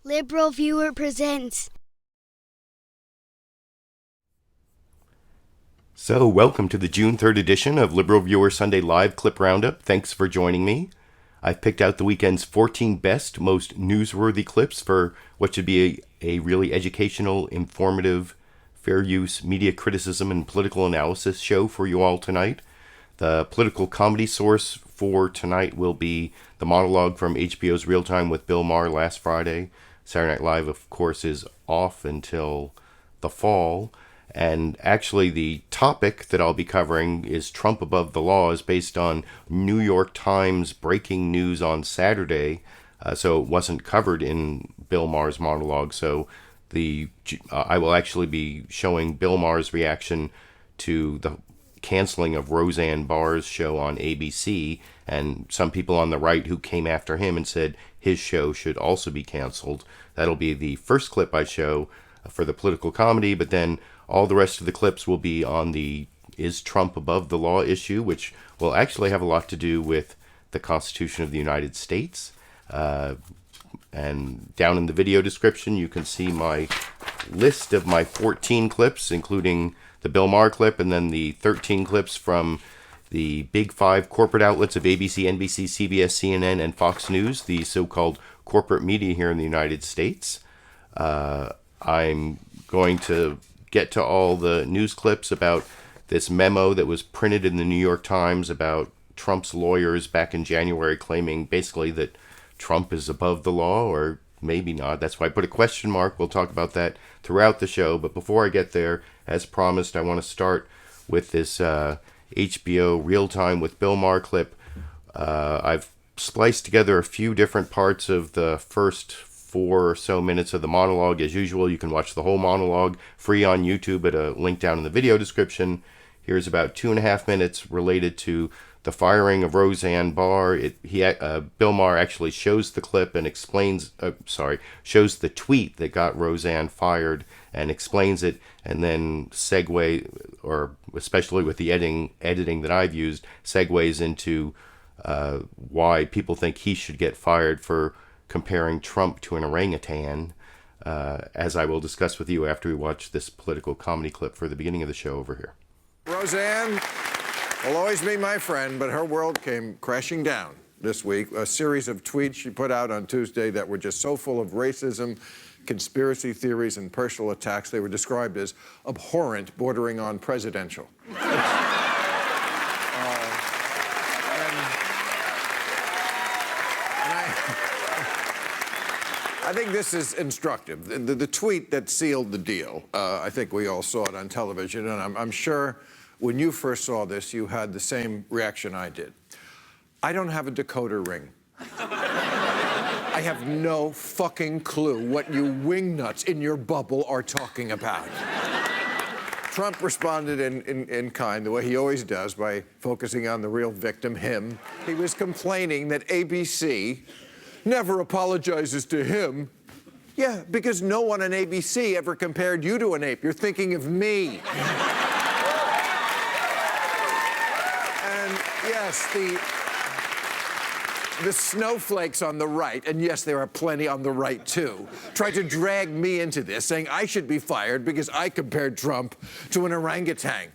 LiberalViewer presents. So, welcome to the June 3rd edition of LiberalViewer Sunday Live Clip Roundup. Thanks for joining me. I've picked out the weekend's 14 best, most newsworthy clips for what should be a really educational, informative, fair use media criticism and political analysis show for you all tonight. The political comedy source for tonight will be the monologue from HBO's Real Time with Bill Maher last Friday. Saturday Night Live, of course, is off until the fall. And actually, the topic that I'll be covering is Trump above the law, is based on New York Times breaking news on Saturday. So it wasn't covered in Bill Maher's monologue. So I will actually be showing Bill Maher's reaction to the canceling of Roseanne Barr's show on ABC, and some people on the right who came after him and said his show should also be canceled. That'll be the first clip I show for the political comedy, but then all the rest of the clips will be on the is Trump above the law issue, which will actually have a lot to do with the Constitution of the United States. And down in the video description, you can see my list of my 14 clips, including the Bill Maher clip and then the 13 clips from the big five corporate outlets of ABC, NBC, CBS, CNN, and Fox News, the so-called corporate media here in the United States. I'm going to get to all the news clips about this memo that was printed in the New York Times about Trump's lawyers back in January claiming basically that Trump is above the law, or maybe not. That's why I put a question mark. We'll talk about that throughout the show. But before I get there, as promised, I want to start with this HBO Real Time with Bill Maher clip. I've spliced together a few different parts of the first 4 or so minutes of the monologue. As usual, you can watch the whole monologue free on YouTube at a link down in the video description. Here's about 2.5 minutes related to the firing of Roseanne Barr. Bill Maher actually shows the clip and shows the tweet that got Roseanne fired and explains it, and then or especially with the editing that I've used, segues into why people think he should get fired for comparing Trump to an orangutan, as I will discuss with you after we watch this political comedy clip for the beginning of the show over here. Roseanne will always be my friend, but her world came crashing down this week. A series of tweets she put out on Tuesday that were just so full of racism, conspiracy theories, and personal attacks. They were described as abhorrent, bordering on presidential. I think this is instructive. The tweet that sealed the deal, I think we all saw it on television, and I'm sure when you first saw this, you had the same reaction I did. I don't have a decoder ring. I have no fucking clue what you wingnuts in your bubble are talking about. Trump responded in kind, the way he always does, by focusing on the real victim, him. He was complaining that ABC never apologizes to him. Yeah, because no one on ABC ever compared you to an ape. You're thinking of me. And yes, the snowflakes on the right, and yes, there are plenty on the right too, tried to drag me into this, saying I should be fired because I compared Trump to an orangutan.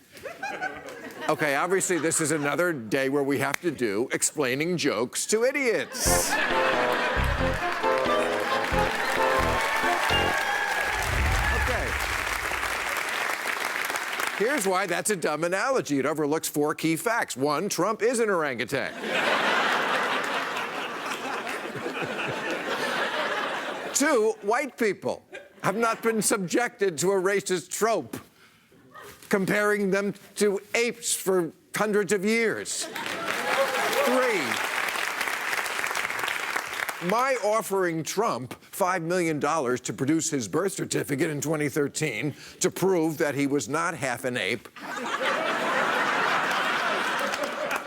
Okay, obviously this is another day where we have to do explaining jokes to idiots. Okay. Here's why that's a dumb analogy. It overlooks 4 key facts. 1, Trump is an orangutan. 2, white people have not been subjected to a racist trope, comparing them to apes for hundreds of years. 3, my offering Trump $5 million to produce his birth certificate in 2013 to prove that he was not half an ape,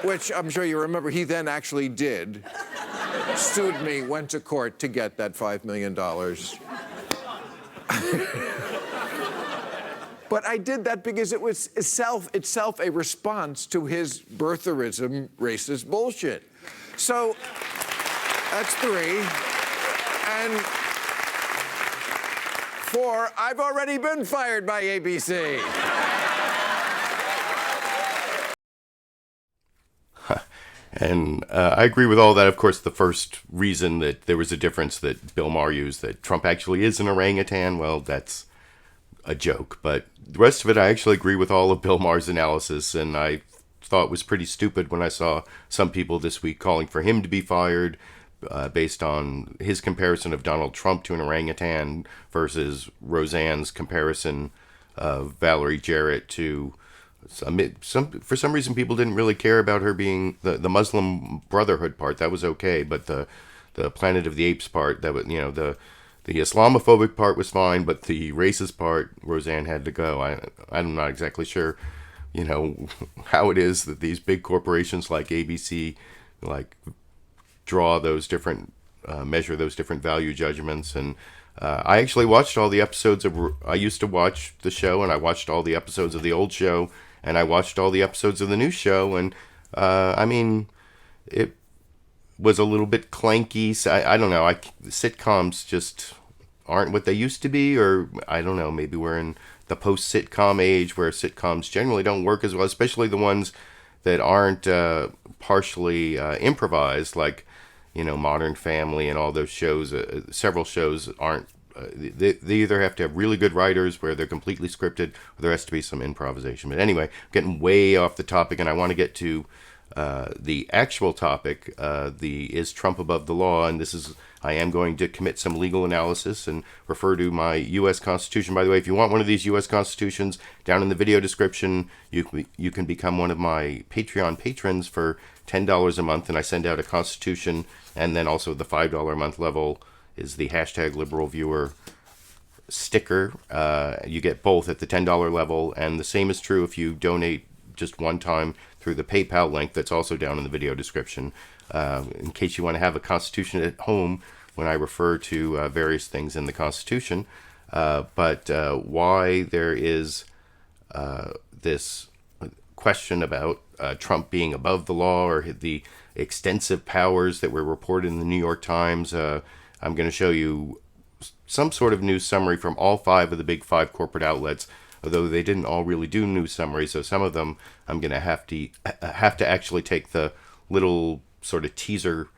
which I'm sure you remember he then actually did, sued me, went to court to get that $5 million. But I did that because it was itself a response to his birtherism racist bullshit. So that's 3. And for I've already been fired by ABC. And I agree with all that. Of course, the first reason that there was a difference that Bill Maher used, that Trump actually is an orangutan, well, that's a joke. But the rest of it, I actually agree with all of Bill Maher's analysis, and I thought it was pretty stupid when I saw some people this week calling for him to be fired based on his comparison of Donald Trump to an orangutan versus Roseanne's comparison of Valerie Jarrett to... for some reason, people didn't really care about her being the Muslim Brotherhood part. That was okay, but the Planet of the Apes part, that was, the Islamophobic part was fine, but the racist part, Roseanne had to go. I'm not exactly sure, how it is that these big corporations like ABC draw those different, measure those different value judgments. And I actually watched all the episodes I used to watch the show, and I watched all the episodes of the old show. And I watched all the episodes of the new show, and it was a little bit clanky. So I don't know. Sitcoms just aren't what they used to be, or I don't know. Maybe we're in the post-sitcom age where sitcoms generally don't work as well, especially the ones that aren't partially improvised, like Modern Family and all those shows. Several shows aren't. They either have to have really good writers where they're completely scripted, or there has to be some improvisation. But anyway, getting way off the topic, and I want to get to the actual topic, is Trump above the law? And I am going to commit some legal analysis and refer to my U.S. Constitution. By the way, if you want one of these U.S. Constitutions, down in the video description, you can become one of my Patreon patrons for $10 a month, and I send out a Constitution, and then also the $5 a month level is the #LiberalViewer sticker. You get both at the $10 level, and the same is true if you donate just one time through the PayPal link that's also down in the video description, in case you want to have a Constitution at home when I refer to various things in the Constitution. But why there is this question about Trump being above the law, or the extensive powers that were reported in the New York Times, I'm going to show you some sort of news summary from all 5 of the big 5 corporate outlets, although they didn't all really do news summaries. So some of them I'm going to have to actually take the little sort of teaser,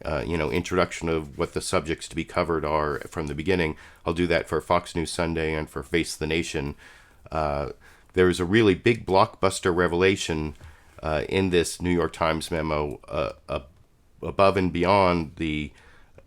introduction of what the subjects to be covered are from the beginning. I'll do that for Fox News Sunday and for Face the Nation. There is a really big blockbuster revelation in this New York Times memo, above and beyond the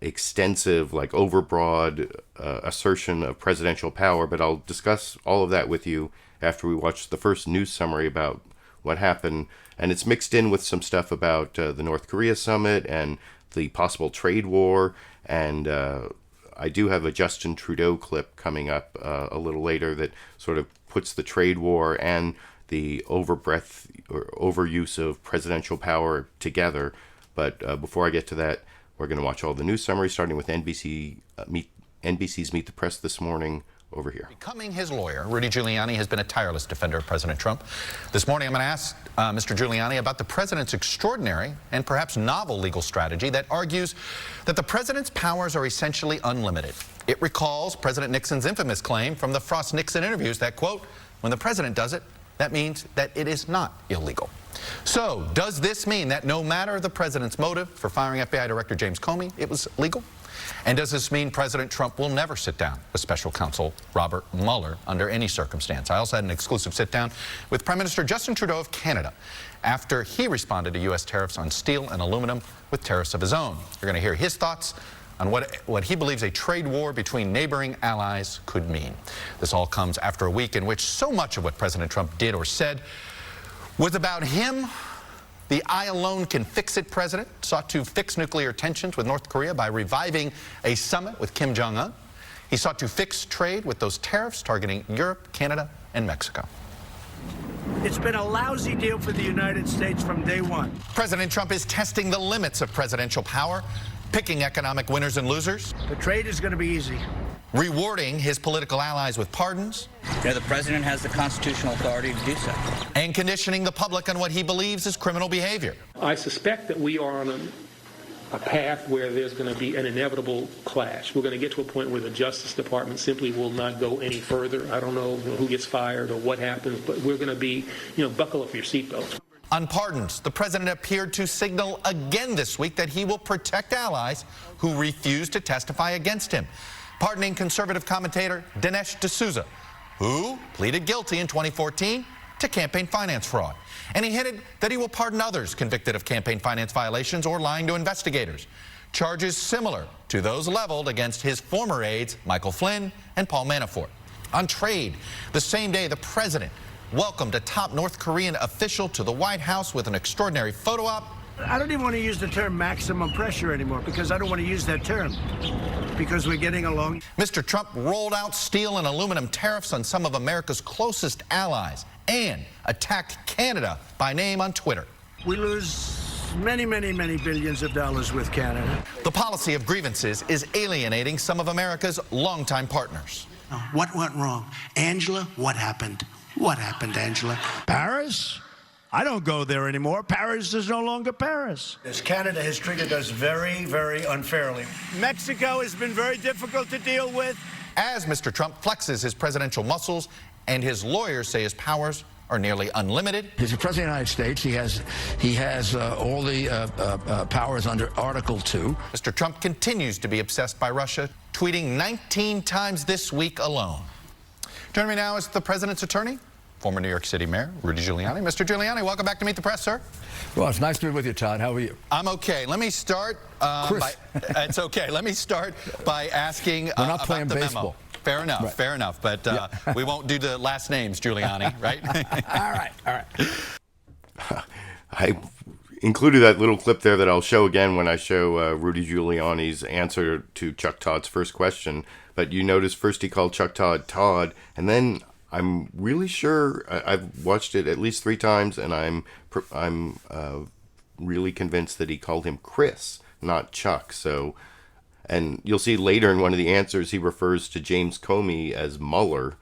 extensive, overbroad assertion of presidential power, but I'll discuss all of that with you after we watch the first news summary about what happened. And it's mixed in with some stuff about the North Korea summit and the possible trade war, and I do have a Justin Trudeau clip coming up a little later that sort of puts the trade war and the overbreadth or overuse of presidential power together. But before I get to that, we're going to watch all the news summaries, starting with NBC's Meet the Press this morning over here. Becoming his lawyer, Rudy Giuliani has been a tireless defender of President Trump. This morning, I'm going to ask Mr. Giuliani about the president's extraordinary and perhaps novel legal strategy that argues that the president's powers are essentially unlimited. It recalls President Nixon's infamous claim from the Frost-Nixon interviews that, quote, when the president does it, that means that it is not illegal. So, does this mean that no matter the president's motive for firing FBI Director James Comey, it was legal? And does this mean President Trump will never sit down with Special Counsel Robert Mueller under any circumstance? I also had an exclusive sit-down with Prime Minister Justin Trudeau of Canada after he responded to U.S. tariffs on steel and aluminum with tariffs of his own. You're going to hear his thoughts on what he believes a trade war between neighboring allies could mean. This all comes after a week in which so much of what President Trump did or said was about him. The I alone can fix it president sought to fix nuclear tensions with North Korea by reviving a summit with Kim Jong-un. He sought to fix trade with those tariffs targeting Europe, Canada, and Mexico. It's been a lousy deal for the United States from day one. President Trump is testing the limits of presidential power, picking economic winners and losers. The trade is going to be easy. Rewarding his political allies with pardons. The president has the constitutional authority to do so. And conditioning the public on what he believes is criminal behavior. I suspect that we are on a path where there's going to be an inevitable clash. We're going to get to a point where the Justice Department simply will not go any further. I don't know who gets fired or what happens, but we're going to be, buckle up your seatbelts. On pardons, the president appeared to signal again this week that he will protect allies who refuse to testify against him, pardoning conservative commentator Dinesh D'Souza, who pleaded guilty in 2014 to campaign finance fraud. And he hinted that he will pardon others convicted of campaign finance violations or lying to investigators, charges similar to those leveled against his former aides Michael Flynn and Paul Manafort. On trade, the same day the president welcomed a top North Korean official to the White House with an extraordinary photo op. I don't even want to use the term maximum pressure anymore because I don't want to use that term because we're getting along. Mr. Trump rolled out steel and aluminum tariffs on some of America's closest allies and attacked Canada by name on Twitter. We lose many, many, many billions of dollars with Canada. The policy of grievances is alienating some of America's longtime partners. What went wrong? Angela, what happened? What happened, Angela? Paris? I don't go there anymore. Paris is no longer Paris. Canada has treated us very, very unfairly. Mexico has been very difficult to deal with. As Mr. Trump flexes his presidential muscles and his lawyers say his powers are nearly unlimited. He's the President of the United States. He has all the powers under Article 2. Mr. Trump continues to be obsessed by Russia, tweeting 19 times this week alone. Joining me now is the president's attorney, former New York City Mayor Rudy Giuliani. Mr. Giuliani, welcome back to Meet the Press, sir. Well, it's nice to be with you, Todd. How are you? I'm okay. Let me start. It's okay. Let me start by asking We're not playing about the baseball. memo. Fair enough. Right. Fair enough. But we won't do the last names, Giuliani, right? All right. I included that little clip there that I'll show again when I show Rudy Giuliani's answer to Chuck Todd's first question. But you notice first he called Chuck Todd Todd, and then I'm really sure I've watched it at least 3 times, and I'm really convinced that he called him Chris, not Chuck. So, and you'll see later in one of the answers he refers to James Comey as Muller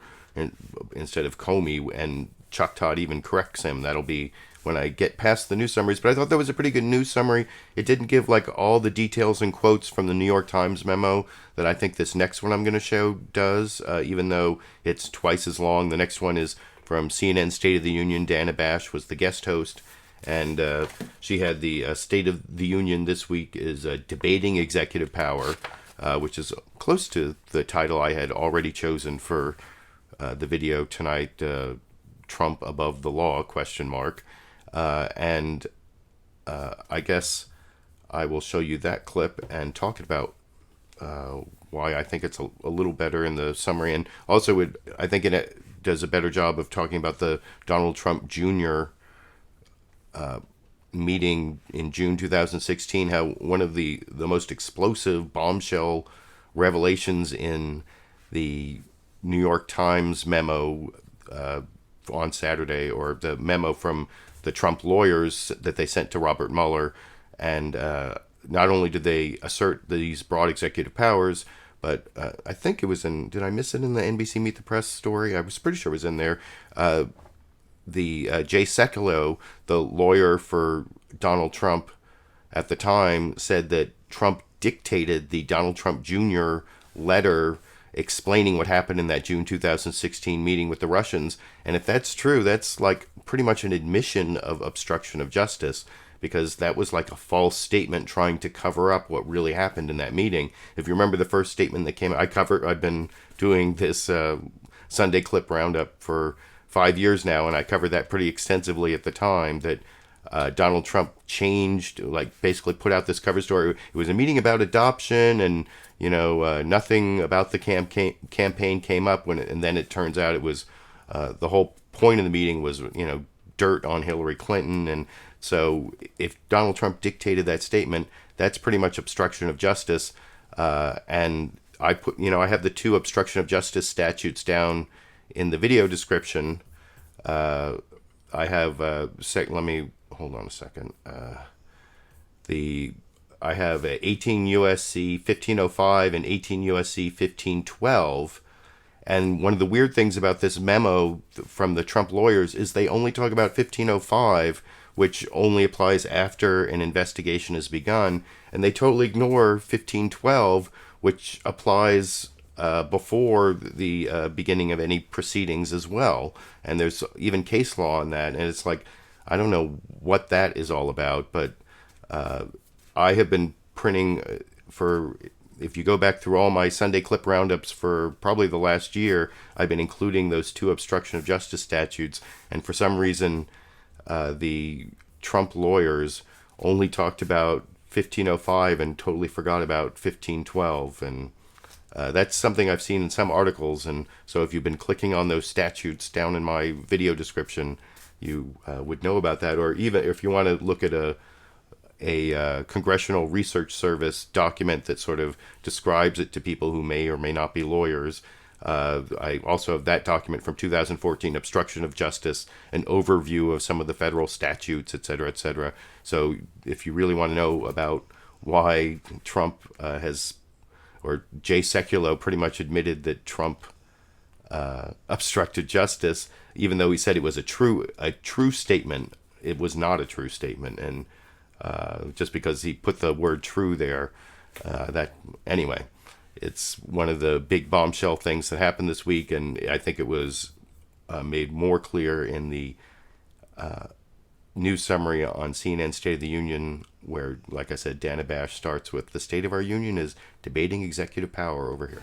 instead of Comey, and Chuck Todd even corrects him. That'll be when I get past the news summaries. But I thought that was a pretty good news summary. It didn't give like all the details and quotes from the New York Times memo that I think this next one I'm going to show does, even though it's twice as long. The next one is from CNN State of the Union. Dana Bash was the guest host, and she had the State of the Union this week is Debating Executive Power, which is close to the title I had already chosen for the video tonight, Trump Above the Law, ? And I guess I will show you that clip and talk about why I think it's a little better in the summary. And also, I think it does a better job of talking about the Donald Trump Jr. Meeting in June 2016, how one of the most explosive bombshell revelations in the New York Times memo on Saturday, or the memo from the Trump lawyers that they sent to Robert Mueller, and not only did they assert these broad executive powers, but I think it was in, did I miss it in the NBC Meet the Press story? I was pretty sure it was in there. Jay Sekulow, the lawyer for Donald Trump at the time, said that Trump dictated the Donald Trump Jr. letter explaining what happened in that June 2016 meeting with the Russians. And if that's true, that's like pretty much an admission of obstruction of justice, because that was like a false statement trying to cover up what really happened in that meeting. If you remember the first statement that came, I've been doing this Sunday clip roundup for 5 years now, and I covered that pretty extensively at the time, that Donald Trump changed, like basically put out this cover story. It was a meeting about adoption, and nothing about the campaign came up and then it turns out it was the whole point of the meeting was dirt on Hillary Clinton. And so if Donald Trump dictated that statement, that's pretty much obstruction of justice. And I put I have the 2 obstruction of justice statutes down in the video description. I have let me hold on a second. I have 18 U.S.C. 1505 and 18 U.S.C. 1512. And one of the weird things about this memo from the Trump lawyers is they only talk about 1505, which only applies after an investigation has begun, and they totally ignore 1512, which applies before the beginning of any proceedings as well. And there's even case law on that, and it's like, I don't know what that is all about, but I have been printing if you go back through all my Sunday clip roundups for probably the last year, I've been including those 2 obstruction of justice statutes, and for some reason the Trump lawyers only talked about 1505 and totally forgot about 1512, and that's something I've seen in some articles. And so if you've been clicking on those statutes down in my video description, you would know about that. Or even if you want to look at a Congressional Research Service document that sort of describes it to people who may or may not be lawyers. I also have that document from 2014, Obstruction of Justice, an overview of some of the federal statutes, et cetera, et cetera. So if you really want to know about why Trump or Jay Sekulow pretty much admitted that Trump obstructed justice, even though he said it was a true statement, it was not a true statement. And just because he put the word true there, anyway, it's one of the big bombshell things that happened this week, and I think it was made more clear in the news summary on CNN State of the Union, where, like I said, Dana Bash starts with, "The state of our union is debating executive power over here."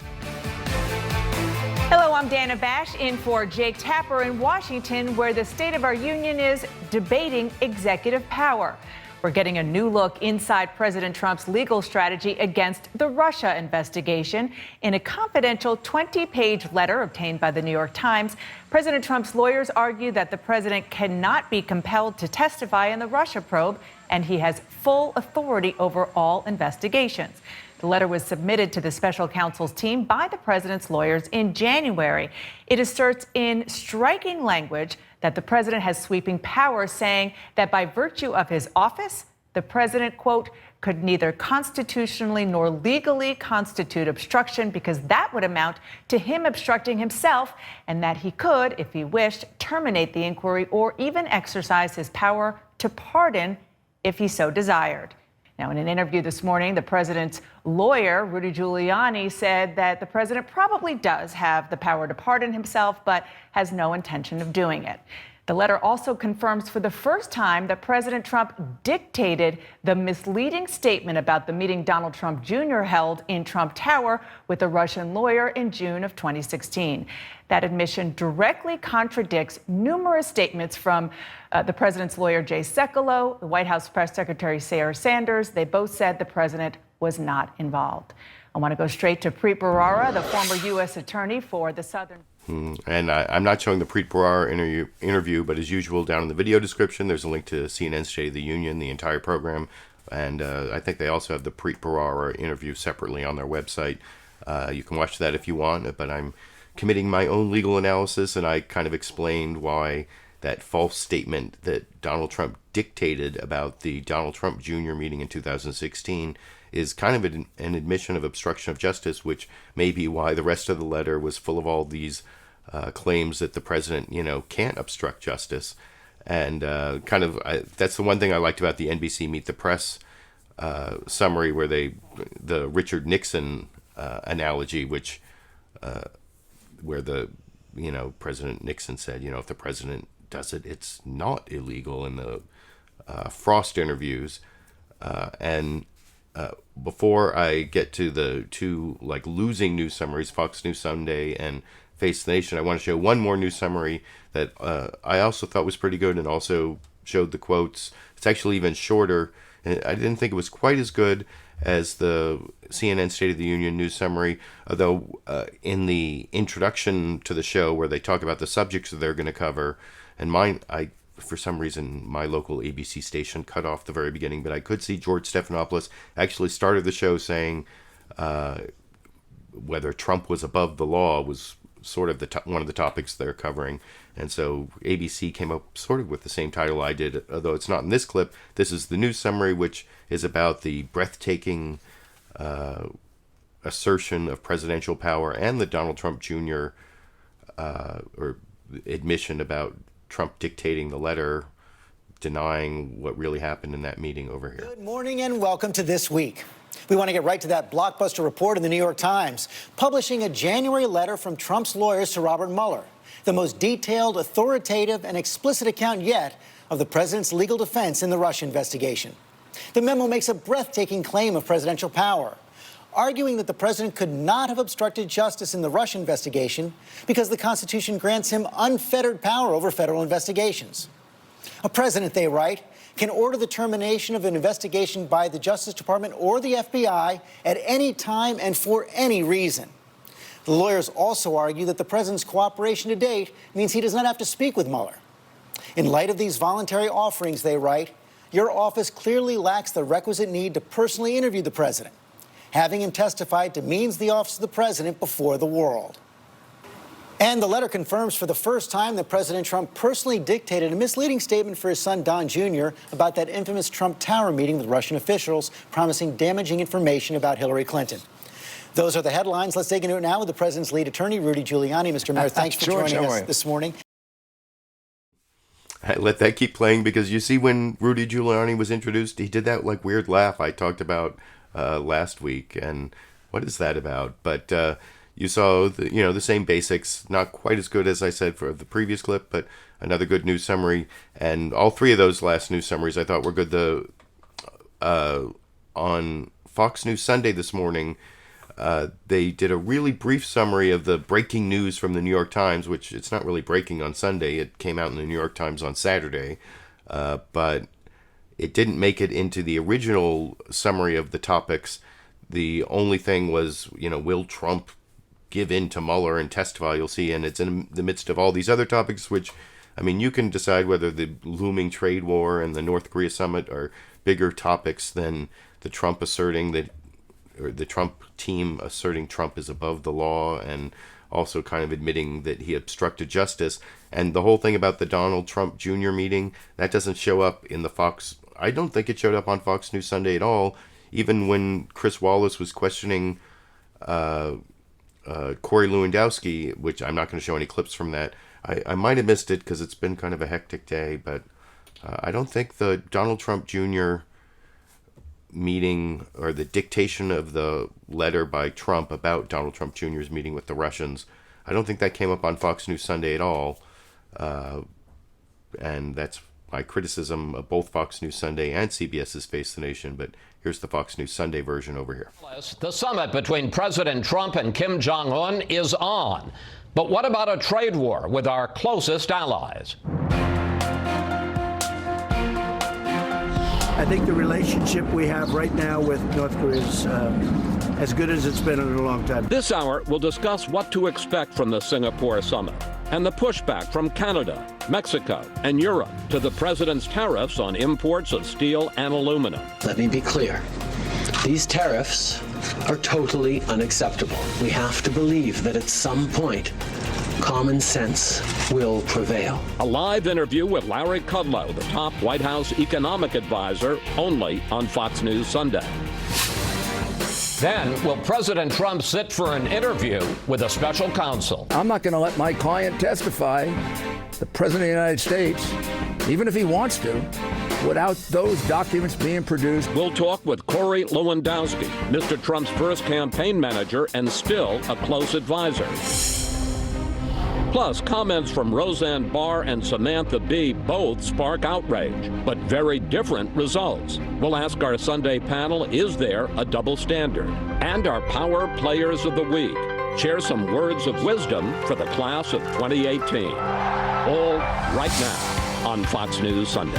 Hello, I'm Dana Bash in for Jake Tapper in Washington, where the state of our union is debating executive power. We're getting a new look inside President Trump's legal strategy against the Russia investigation. In a confidential 20-page letter obtained by the New York Times, President Trump's lawyers argue that the president cannot be compelled to testify in the Russia probe, and he has full authority over all investigations. The letter was submitted to the special counsel's team by the president's lawyers in January. It asserts in striking language that the president has sweeping powers, saying that by virtue of his office, the president, quote, could neither constitutionally nor legally constitute obstruction because that would amount to him obstructing himself, and that he could, if he wished, terminate the inquiry or even exercise his power to pardon if he so desired. Now, in an interview this morning, the president's lawyer, Rudy Giuliani, said that the president probably does have the power to pardon himself, but has no intention of doing it. The letter also confirms for the first time that President Trump dictated the misleading statement about the meeting Donald Trump Jr. held in Trump Tower with a Russian lawyer in June of 2016. That admission directly contradicts numerous statements from the president's lawyer, Jay Sekulow, the White House press secretary, Sarah Sanders. They both said the president was not involved. I want to go straight to Preet Bharara, the former U.S. attorney for the Southern. And I'm not showing the Preet Bharara interview, but as usual, down in the video description, there's a link to CNN State of the Union, the entire program. And I think they also have the Preet Bharara interview separately on their website. You can watch that if you want, but I'm committing my own legal analysis, and I kind of explained why that false statement that Donald Trump dictated about the Donald Trump Jr. meeting in 2016 is kind of an admission of obstruction of justice, which may be why the rest of the letter was full of all these claims that the president, can't obstruct justice. And that's the one thing I liked about the NBC Meet the Press summary, where the Richard Nixon analogy, which where President Nixon said, if the president does it, it's not illegal in the Frost interviews. Before I get to the two losing news summaries, Fox News Sunday and Face the Nation, I want to show one more news summary that I also thought was pretty good and also showed the quotes. It's actually even shorter, and I didn't think it was quite as good as the CNN State of the Union news summary, although in the introduction to the show where they talk about the subjects that they're going to cover, and for some reason, my local ABC station cut off the very beginning, but I could see George Stephanopoulos actually started the show saying whether Trump was above the law was sort of one of the topics they're covering. And so ABC came up sort of with the same title I did, although it's not in this clip. This is the news summary, which is about the breathtaking assertion of presidential power and the Donald Trump Jr. Or admission about Trump dictating the letter denying what really happened in that meeting over here. Good morning and welcome to This Week. We want to get right to that blockbuster report in the New York Times, publishing a January letter from Trump's lawyers to Robert Mueller, the most detailed, authoritative, and explicit account yet of the president's legal defense in the Russia investigation. The memo makes a breathtaking claim of presidential power, arguing that the president could not have obstructed justice in the Russia investigation because the Constitution grants him unfettered power over federal investigations. A president, they write, can order the termination of an investigation by the Justice Department or the FBI at any time and for any reason. The lawyers also argue that the president's cooperation to date means he does not have to speak with Mueller. In light of these voluntary offerings, they write, your office clearly lacks the requisite need to personally interview the president. Having him testify demeans the office of the president before the world. And the letter confirms for the first time that President Trump personally dictated a misleading statement for his son, Don Jr., about that infamous Trump Tower meeting with Russian officials promising damaging information about Hillary Clinton. Those are the headlines. Let's dig into it now with the president's lead attorney, Rudy Giuliani. Mr. Maher, thanks for joining us this morning. I let that keep playing because you see when Rudy Giuliani was introduced, he did that like weird laugh I talked about last week. And what is that about? But you saw the same basics, not quite as good as I said for the previous clip, but another good news summary. And all three of those last news summaries I thought were good. On Fox News Sunday this morning, they did a really brief summary of the breaking news from the New York Times, which it's not really breaking on Sunday. It came out in the New York Times on Saturday, but it didn't make it into the original summary of the topics. The only thing was, will Trump give in to Mueller and testify? You'll see, and it's in the midst of all these other topics, which, you can decide whether the looming trade war and the North Korea summit are bigger topics than the Trump asserting that, or the Trump team asserting Trump is above the law, and also kind of admitting that he obstructed justice. And the whole thing about the Donald Trump Jr. meeting, that doesn't show up in the Fox. I don't think it showed up on Fox News Sunday at all. Even when Chris Wallace was questioning Corey Lewandowski, which I'm not going to show any clips from that. I might have missed it because it's been kind of a hectic day, but I don't think the Donald Trump Jr. meeting or the dictation of the letter by Trump about Donald Trump Jr.'s meeting with the Russians, I don't think that came up on Fox News Sunday at all. And that's my criticism of both Fox News Sunday and CBS's Face the Nation, but here's the Fox News Sunday version over here. The summit between President Trump and Kim Jong-un is on. But what about a trade war with our closest allies? I think the relationship we have right now with North Korea is as good as it's been in a long time. This hour, we'll discuss what to expect from the Singapore summit and the pushback from Canada, Mexico, and Europe to the president's tariffs on imports of steel and aluminum. Let me be clear. These tariffs are totally unacceptable. We have to believe that at some point, common sense will prevail. A live interview with Larry Kudlow, the top White House economic advisor, only on Fox News Sunday. Then, will President Trump sit for an interview with a special counsel? I'm not going to let my client testify, the President of the United States, even if he wants to, without those documents being produced. We'll talk with Corey Lewandowski, Mr. Trump's first campaign manager and still a close advisor. Plus, comments from Roseanne Barr and Samantha Bee both spark outrage, but very different results. We'll ask our Sunday panel, is there a double standard? And our Power Players of the Week share some words of wisdom for the class of 2018. All right now on Fox News Sunday.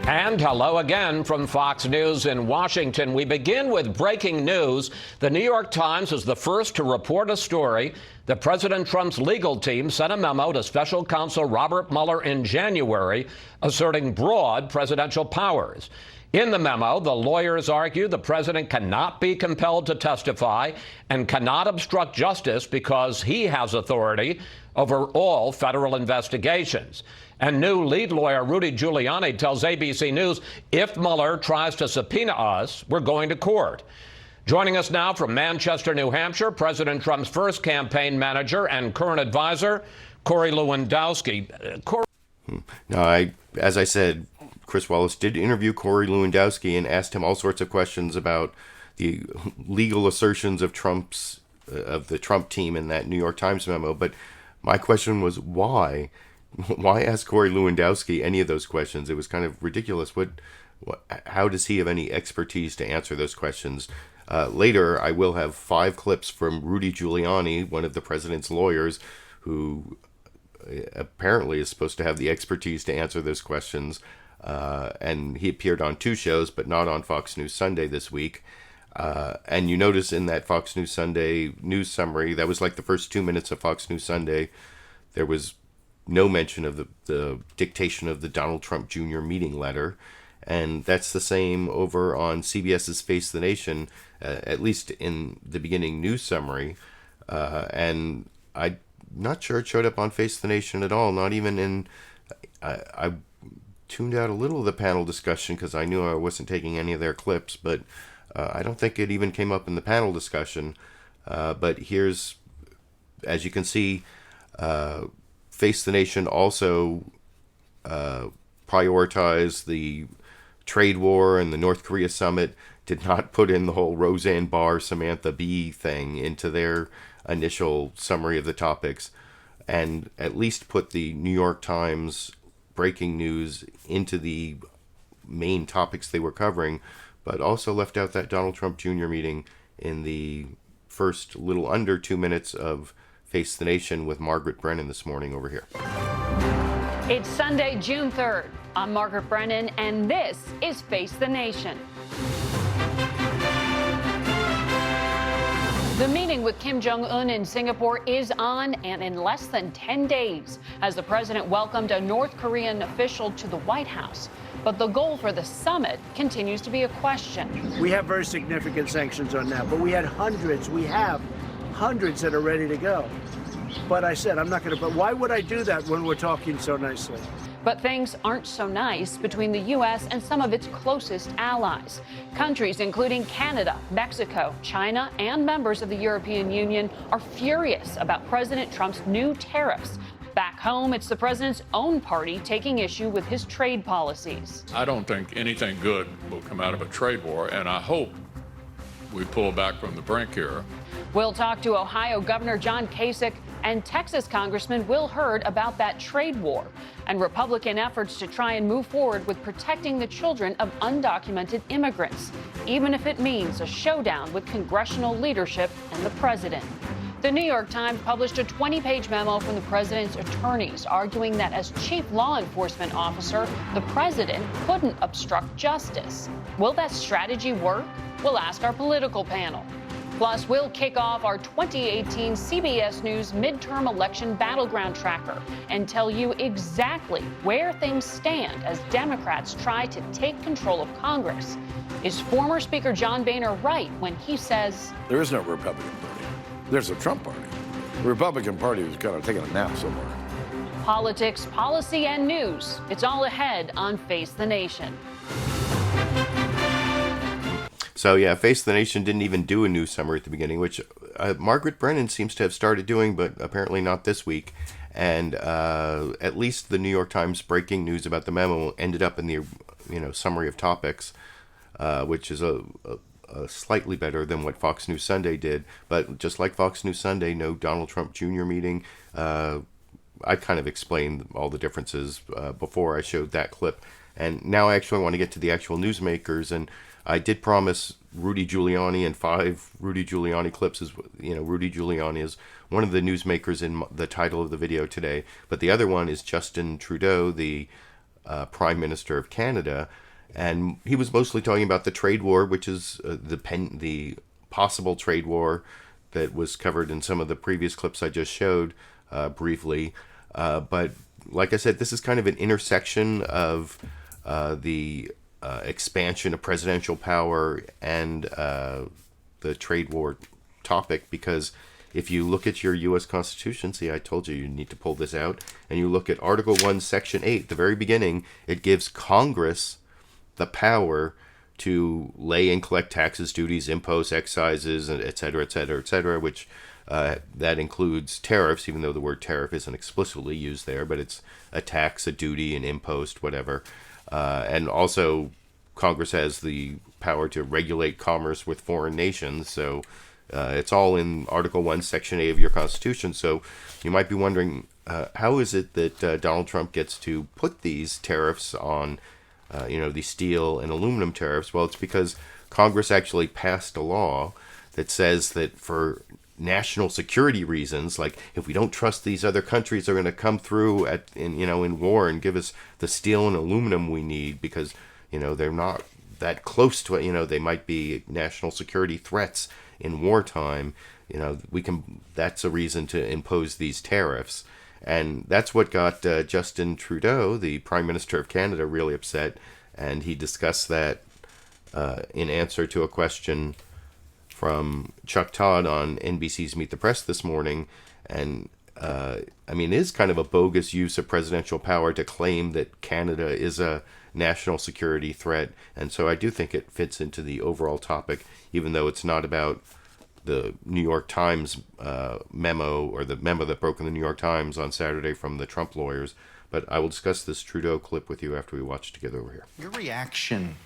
And hello again from Fox News in Washington. We begin with breaking news. The New York Times is the first to report a story that President Trump's legal team sent a memo to special counsel Robert Mueller in January asserting broad presidential powers. In the memo, the lawyers argue the president cannot be compelled to testify and cannot obstruct justice because he has authority over all federal investigations. And new lead lawyer Rudy Giuliani tells ABC News, if Mueller tries to subpoena us, we're going to court. Joining us now from Manchester, New Hampshire, President Trump's first campaign manager and current advisor, Corey Lewandowski. No, I as I said, Chris Wallace did interview Corey Lewandowski and asked him all sorts of questions about the legal assertions of the Trump team in that New York Times memo. But my question was, why? Why ask Corey Lewandowski any of those questions? It was kind of ridiculous. How does he have any expertise to answer those questions? Later, I will have 5 clips from Rudy Giuliani, one of the president's lawyers, who apparently is supposed to have the expertise to answer those questions. And he appeared on 2 shows, but not on Fox News Sunday this week. And you notice in that Fox News Sunday news summary, that was like the first 2 minutes of Fox News Sunday, there was no mention of the dictation of the Donald Trump Jr. meeting letter. And that's the same over on CBS's Face the Nation, at least in the beginning news summary. And I'm not sure it showed up on Face the Nation at all, not even in... I tuned out a little of the panel discussion because I knew I wasn't taking any of their clips, but I don't think it even came up in the panel discussion. But here's, as you can see, Face the Nation also prioritized the trade war and the North Korea summit, did not put in the whole Roseanne Barr, Samantha Bee thing into their initial summary of the topics, and at least put the New York Times breaking news into the main topics they were covering, but also left out that Donald Trump Jr. meeting in the first little under 2 minutes of Face the Nation with Margaret Brennan this morning over here. It's Sunday, June 3rd. I'm Margaret Brennan, and this is Face the Nation. The meeting with Kim Jong-un in Singapore is on, and in less than 10 days, as the president welcomed a North Korean official to the White House. But the goal for the summit continues to be a question. We have very significant sanctions on that, but we have hundreds that are ready to go. But I said, I'm not going to, but why would I do that when we're talking so nicely? But things aren't so nice between the U.S. and some of its closest allies. Countries including Canada, Mexico, China, and members of the European Union are furious about President Trump's new tariffs. Back home, it's the president's own party taking issue with his trade policies. I don't think anything good will come out of a trade war, and I hope we pull back from the brink here. We'll talk to Ohio Governor John Kasich and Texas Congressman Will Hurd about that trade war and Republican efforts to try and move forward with protecting the children of undocumented immigrants, even if it means a showdown with congressional leadership and the president. The New York Times published a 20-page memo from the president's attorneys arguing that as chief law enforcement officer, the president couldn't obstruct justice. Will that strategy work? We'll ask our political panel. Plus, we'll kick off our 2018 CBS News midterm election battleground tracker and tell you exactly where things stand as Democrats try to take control of Congress. Is former Speaker John Boehner right when he says, there is no Republican Party. There's a Trump Party. The Republican Party is kind of taking a nap somewhere. Politics, policy, and news. It's all ahead on Face the Nation. So yeah, Face the Nation didn't even do a news summary at the beginning, which Margaret Brennan seems to have started doing, but apparently not this week. And at least the New York Times breaking news about the memo ended up in the summary of topics, which is a slightly better than what Fox News Sunday did. But just like Fox News Sunday, no Donald Trump Jr. meeting. I kind of explained all the differences before I showed that clip. And now I actually want to get to the actual newsmakers, and I did promise Rudy Giuliani and 5 Rudy Giuliani clips. Rudy Giuliani is one of the newsmakers in the title of the video today, but the other one is Justin Trudeau, the Prime Minister of Canada, and he was mostly talking about the trade war, which is the possible trade war that was covered in some of the previous clips I just showed briefly. But like I said, this is kind of an intersection of the expansion of presidential power and the trade war topic, because if you look at your U.S. Constitution, see, I told you need to pull this out, and you look at Article 1, Section 8, the very beginning, it gives Congress the power to lay and collect taxes, duties, imposts, excises, et cetera, et cetera, et cetera, which That includes tariffs, even though the word tariff isn't explicitly used there, but it's a tax, a duty, an impost, whatever. And also, Congress has the power to regulate commerce with foreign nations, so it's all in Article 1, Section 8 of your Constitution. So you might be wondering, how is it that Donald Trump gets to put these tariffs on, these steel and aluminum tariffs? Well, it's because Congress actually passed a law that says that for national security reasons, like if we don't trust these other countries are going to come through in war and give us the steel and aluminum we need because, they're not that close to it, they might be national security threats in wartime, that's a reason to impose these tariffs. And that's what got Justin Trudeau, the Prime Minister of Canada, really upset. And he discussed that in answer to a question from Chuck Todd on NBC's Meet the Press this morning. And it is kind of a bogus use of presidential power to claim that Canada is a national security threat. And so I do think it fits into the overall topic, even though it's not about the New York Times memo, or the memo that broke in the New York Times on Saturday from the Trump lawyers. But I will discuss this Trudeau clip with you after we watch it together over here. Your reaction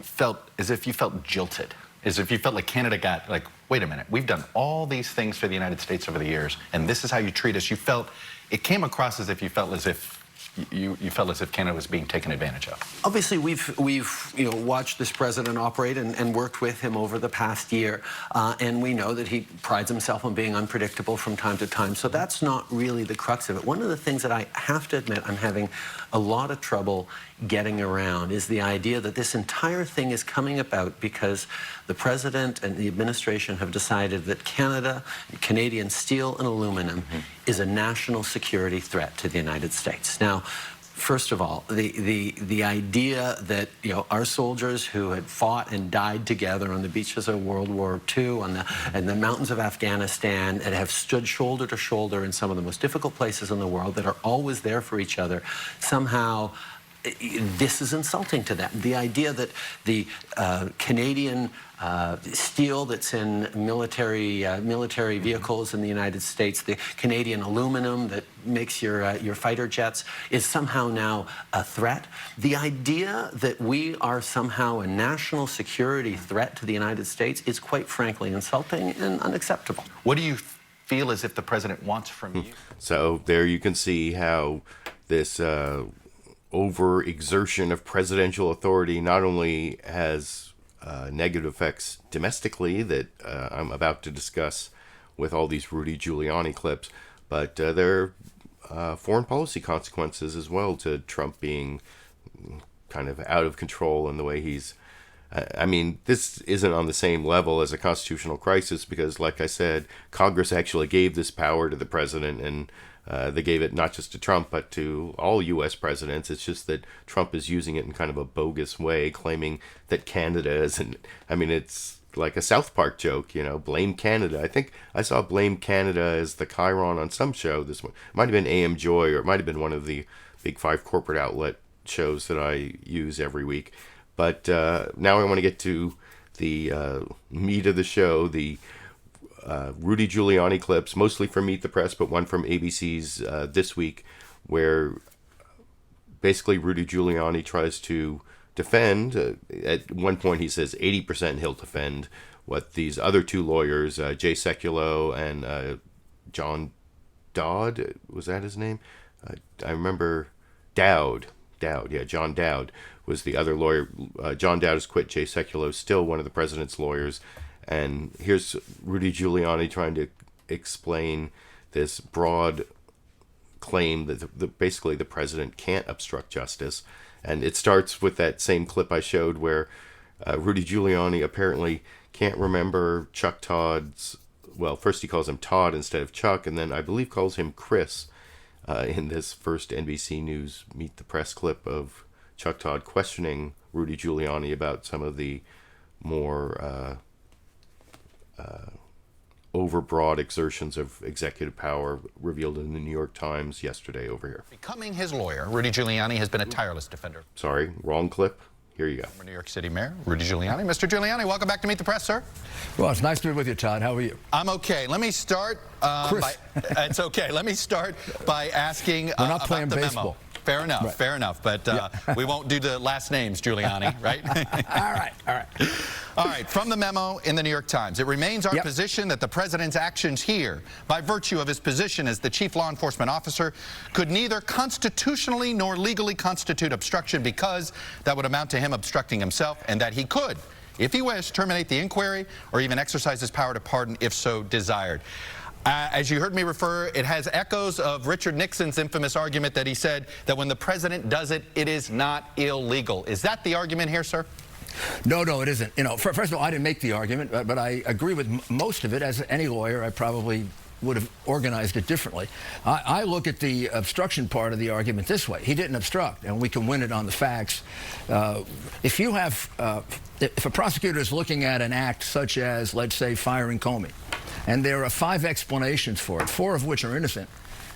felt as if you felt jilted, as if you felt like Canada got like, wait a minute, we've done all these things for the United States over the years, and this is how you treat us. It came across as if you felt as if Canada was being taken advantage of. Obviously, we've watched this president operate and worked with him over the past year, and we know that he prides himself on being unpredictable from time to time. So that's not really the crux of it. One of the things that I have to admit I'm having a lot of trouble getting around is the idea that this entire thing is coming about because the president and the administration have decided that Canadian steel and aluminum is a national security threat to the United States. Now, first of all, the idea that our soldiers who had fought and died together on the beaches of World War II, and the mountains of Afghanistan, and have stood shoulder to shoulder in some of the most difficult places in the world, that are always there for each other, somehow this is insulting to them. The idea that the Canadian steel that's in military vehicles in the United States, the Canadian aluminum that makes your fighter jets, is somehow now a threat. The idea that we are somehow a national security threat to the United States is quite frankly insulting and unacceptable. What do you feel as if the president wants from you? So there you can see how this overexertion of presidential authority not only has negative effects domestically that I'm about to discuss with all these Rudy Giuliani clips, but there are foreign policy consequences as well to Trump being kind of out of control in the way he's this isn't on the same level as a constitutional crisis because, like I said, Congress actually gave this power to the president, and they gave it not just to Trump, but to all U.S. presidents. It's just that Trump is using it in kind of a bogus way, claiming that Canada isn't. It's like a South Park joke, blame Canada. I think I saw blame Canada as the chyron on some show. This one might have been AM Joy, or it might have been one of the Big Five corporate outlet shows that I use every week. But now I want to get to the meat of the show, the Rudy Giuliani clips, mostly from Meet the Press, but one from ABC's This Week, where basically Rudy Giuliani tries to defend. At one point he says 80% he'll defend what these other two lawyers, Jay Sekulow and John Dodd, was that his name? I remember Dowd, John Dowd was the other lawyer. John Dowd has quit. Jay Sekulow is still one of the president's lawyers. And here's Rudy Giuliani trying to explain this broad claim that basically the president can't obstruct justice. And it starts with that same clip I showed where Rudy Giuliani apparently can't remember Chuck Todd's, well, first he calls him Todd instead of Chuck, and then I believe calls him Chris in this first NBC News Meet the Press clip of Chuck Todd questioning Rudy Giuliani about some of the more overbroad exertions of executive power revealed in the New York Times yesterday over here. Becoming his lawyer, Rudy Giuliani has been a tireless defender. Sorry, wrong clip. here you go. Former New York City Mayor Rudy Giuliani. Mr. Giuliani, welcome back to Meet the Press, sir. Well, it's nice to be with you, Todd. How are you? I'm okay. Let me start. It's okay. Let me start by asking We're not about playing the baseball. memo. Fair enough. Right. Fair enough. But we won't do the last names, Giuliani, right? All right. All right. All right, from the memo in the New York Times, it remains our position that the president's actions here, by virtue of his position as the chief law enforcement officer, could neither constitutionally nor legally constitute obstruction because that would amount to him obstructing himself, and that he could, if he wished, terminate the inquiry or even exercise his power to pardon if so desired. As you heard me refer, it has echoes of Richard Nixon's infamous argument that he said that when the president does it, it is not illegal. Is that the argument here, sir? No, it isn't. You know, first of all, I didn't make the argument, but I agree with most of it. As any lawyer, I probably would have organized it differently. I look at the obstruction part of the argument this way. He didn't obstruct, and we can win it on the facts. If a prosecutor is looking at an act such as, let's say, firing Comey, and there are 5 explanations for it, 4 of which are innocent,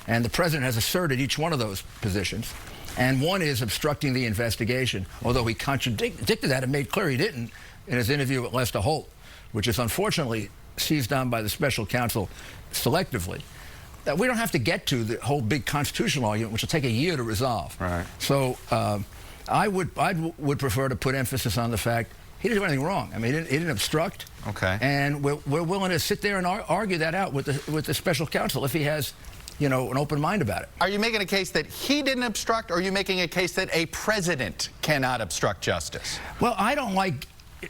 and the president has asserted each one of those positions, and one is obstructing the investigation, although he contradicted that and made clear he didn't in his interview with Lester Holt, which is unfortunately seized on by the special counsel selectively. We don't have to get to the whole big constitutional argument, which will take a year to resolve. Right. So I would prefer to put emphasis on the fact he didn't do anything wrong. I mean, he didn't obstruct. Okay. And we're willing to sit there and argue that out with the special counsel if he has, you know, an open mind about it. Are you making a case that he didn't obstruct, or are you making a case that a president cannot obstruct justice? Well, I don't like,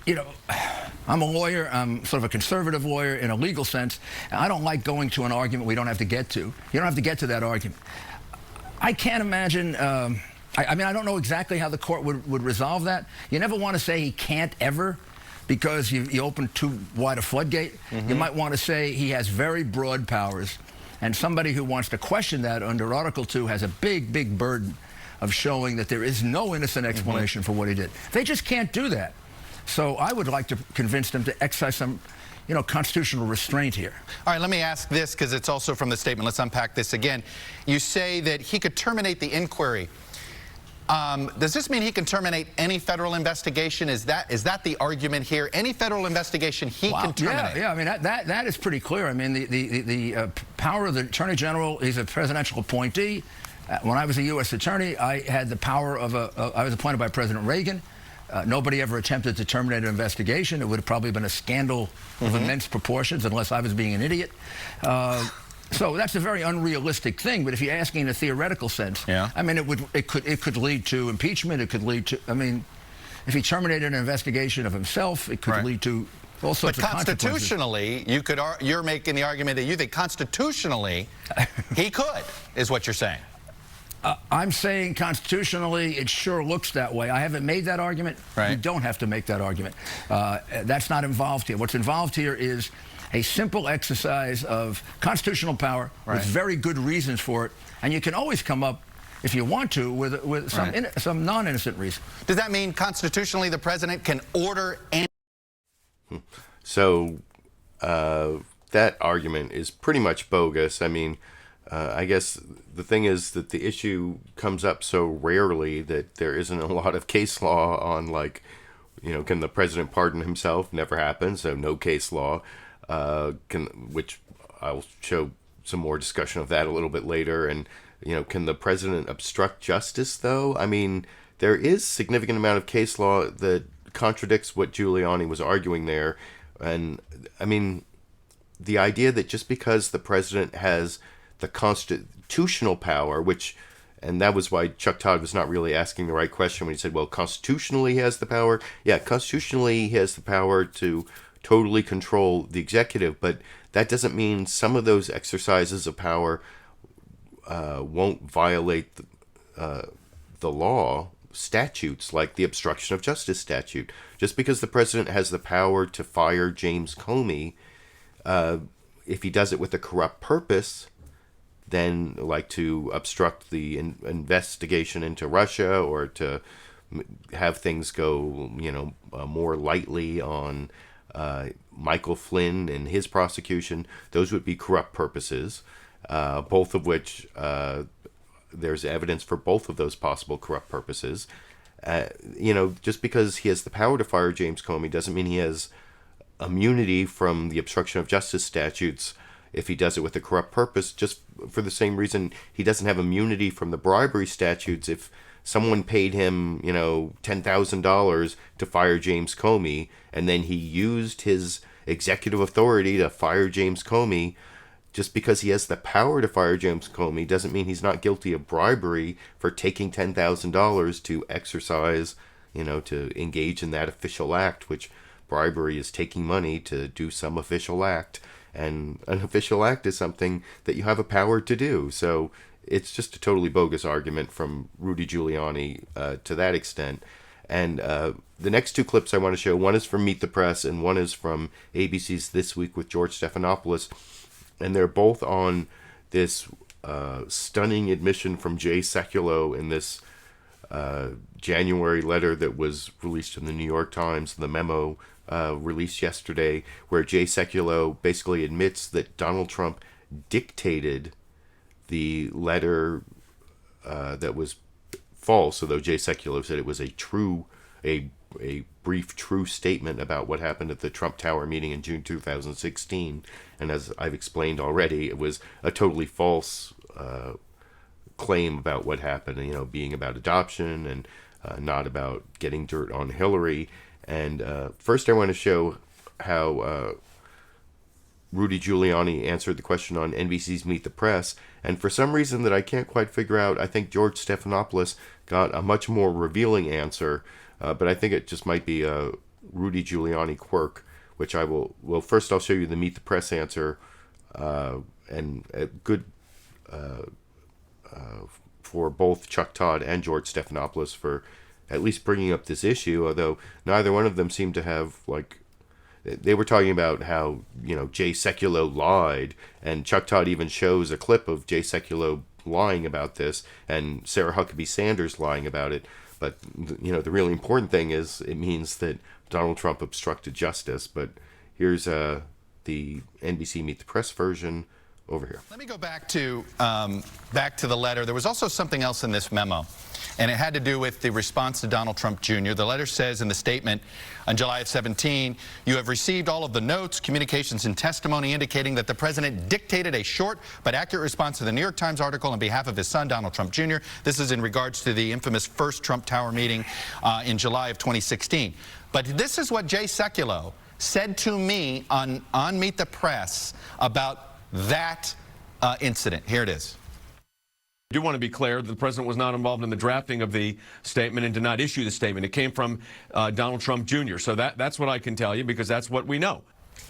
you know, I'm a lawyer. I'm sort of a conservative lawyer in a legal sense. And I don't like going to an argument we don't have to get to. You don't have to get to that argument. I can't imagine. I mean, I don't know exactly how the court would resolve that. You never want to say he can't ever, because you open too wide a floodgate. Mm-hmm. You might want to say he has very broad powers, and somebody who wants to question that under Article 2 has a big, big burden of showing that there is no innocent explanation for what he did. They just can't do that. So I would like to convince them to exercise some, you know, constitutional restraint here. All right, let me ask this, because it's also from the statement. Let's unpack this again. You say that he could terminate the inquiry. Does this mean he can terminate any federal investigation? Is that the argument here? Any federal investigation he can terminate? Yeah. I mean, that is pretty clear. I mean, the power of the Attorney General, he's a presidential appointee. When I was a U.S. attorney, I had the power of I was appointed by President Reagan. Nobody ever attempted to terminate an investigation. It would have probably been a scandal of immense proportions, unless I was being an idiot. So that's a very unrealistic thing. But if you're asking in a theoretical sense, I mean, it could lead to impeachment. It could lead to, I mean, if he terminated an investigation of himself, it could lead to all sorts of consequences. But constitutionally, you're making the argument that you think constitutionally he could, is what you're saying. I'm saying constitutionally, it sure looks that way. I haven't made that argument. Right. You don't have to make that argument. That's not involved here. What's involved here is a simple exercise of constitutional power with very good reasons for it. And you can always come up, if you want to, with some non-innocent reason. Does that mean constitutionally the president can order any... So that argument is pretty much bogus. I mean, I guess the thing is that the issue comes up so rarely that there isn't a lot of case law on, like, you know, can the president pardon himself? Never happens, so no case law. Which I'll show some more discussion of that a little bit later. And, you know, can the president obstruct justice, though? I mean, there is significant amount of case law that contradicts what Giuliani was arguing there. And, I mean, the idea that just because the president has the constitutional power, and that was why Chuck Todd was not really asking the right question when he said, well, constitutionally he has the power. Yeah, constitutionally he has the power to totally control the executive, but that doesn't mean some of those exercises of power won't violate the law, statutes like the obstruction of justice statute. Just because the president has the power to fire James Comey, if he does it with a corrupt purpose, then like to obstruct the investigation into Russia, or to have things go, you know, more lightly on Michael Flynn and his prosecution, those would be corrupt purposes, both of which there's evidence for both of those possible corrupt purposes. Just because he has the power to fire James Comey doesn't mean he has immunity from the obstruction of justice statutes if he does it with a corrupt purpose, just for the same reason he doesn't have immunity from the bribery statutes if someone paid him, $10,000 to fire James Comey, and then he used his executive authority to fire James Comey. Just because he has the power to fire James Comey doesn't mean he's not guilty of bribery for taking $10,000 to exercise, to engage in that official act, which bribery is taking money to do some official act. And an official act is something that you have a power to do. So it's just a totally bogus argument from Rudy Giuliani to that extent. And the next two clips I want to show, one is from Meet the Press and one is from ABC's This Week with George Stephanopoulos. And they're both on this stunning admission from Jay Sekulow in this January letter that was released in the New York Times, the memo released yesterday, where Jay Sekulow basically admits that Donald Trump dictated the letter that was false, although Jay Sekulow said it was a brief true statement about what happened at the Trump Tower meeting in June 2016. And as I've explained already, it was a totally false claim about what happened, being about adoption and not about getting dirt on Hillary. And first I want to show how Rudy Giuliani answered the question on NBC's Meet the Press. And for some reason that I can't quite figure out, I think George Stephanopoulos got a much more revealing answer. But I think it just might be a Rudy Giuliani quirk, which I will... Well, first I'll show you the Meet the Press answer, and a good... for both Chuck Todd and George Stephanopoulos for at least bringing up this issue, although neither one of them seemed to have, they were talking about how, Jay Sekulow lied, and Chuck Todd even shows a clip of Jay Sekulow lying about this, and Sarah Huckabee Sanders lying about it. But, the really important thing is it means that Donald Trump obstructed justice. But here's the NBC Meet the Press version over here. Let me go back to the letter. There was also something else in this memo, and it had to do with the response to Donald Trump Jr. The letter says in the statement on July of 17, you have received all of the notes, communications, and testimony indicating that the president dictated a short but accurate response to the New York Times article on behalf of his son, Donald Trump Jr. This is in regards to the infamous first Trump Tower meeting in July of 2016. But this is what Jay Sekulow said to me on Meet the Press about that incident. Here it is. I do want to be clear that the president was not involved in the drafting of the statement and did not issue the statement. It came from Donald Trump Jr. So that's what I can tell you, because that's what we know.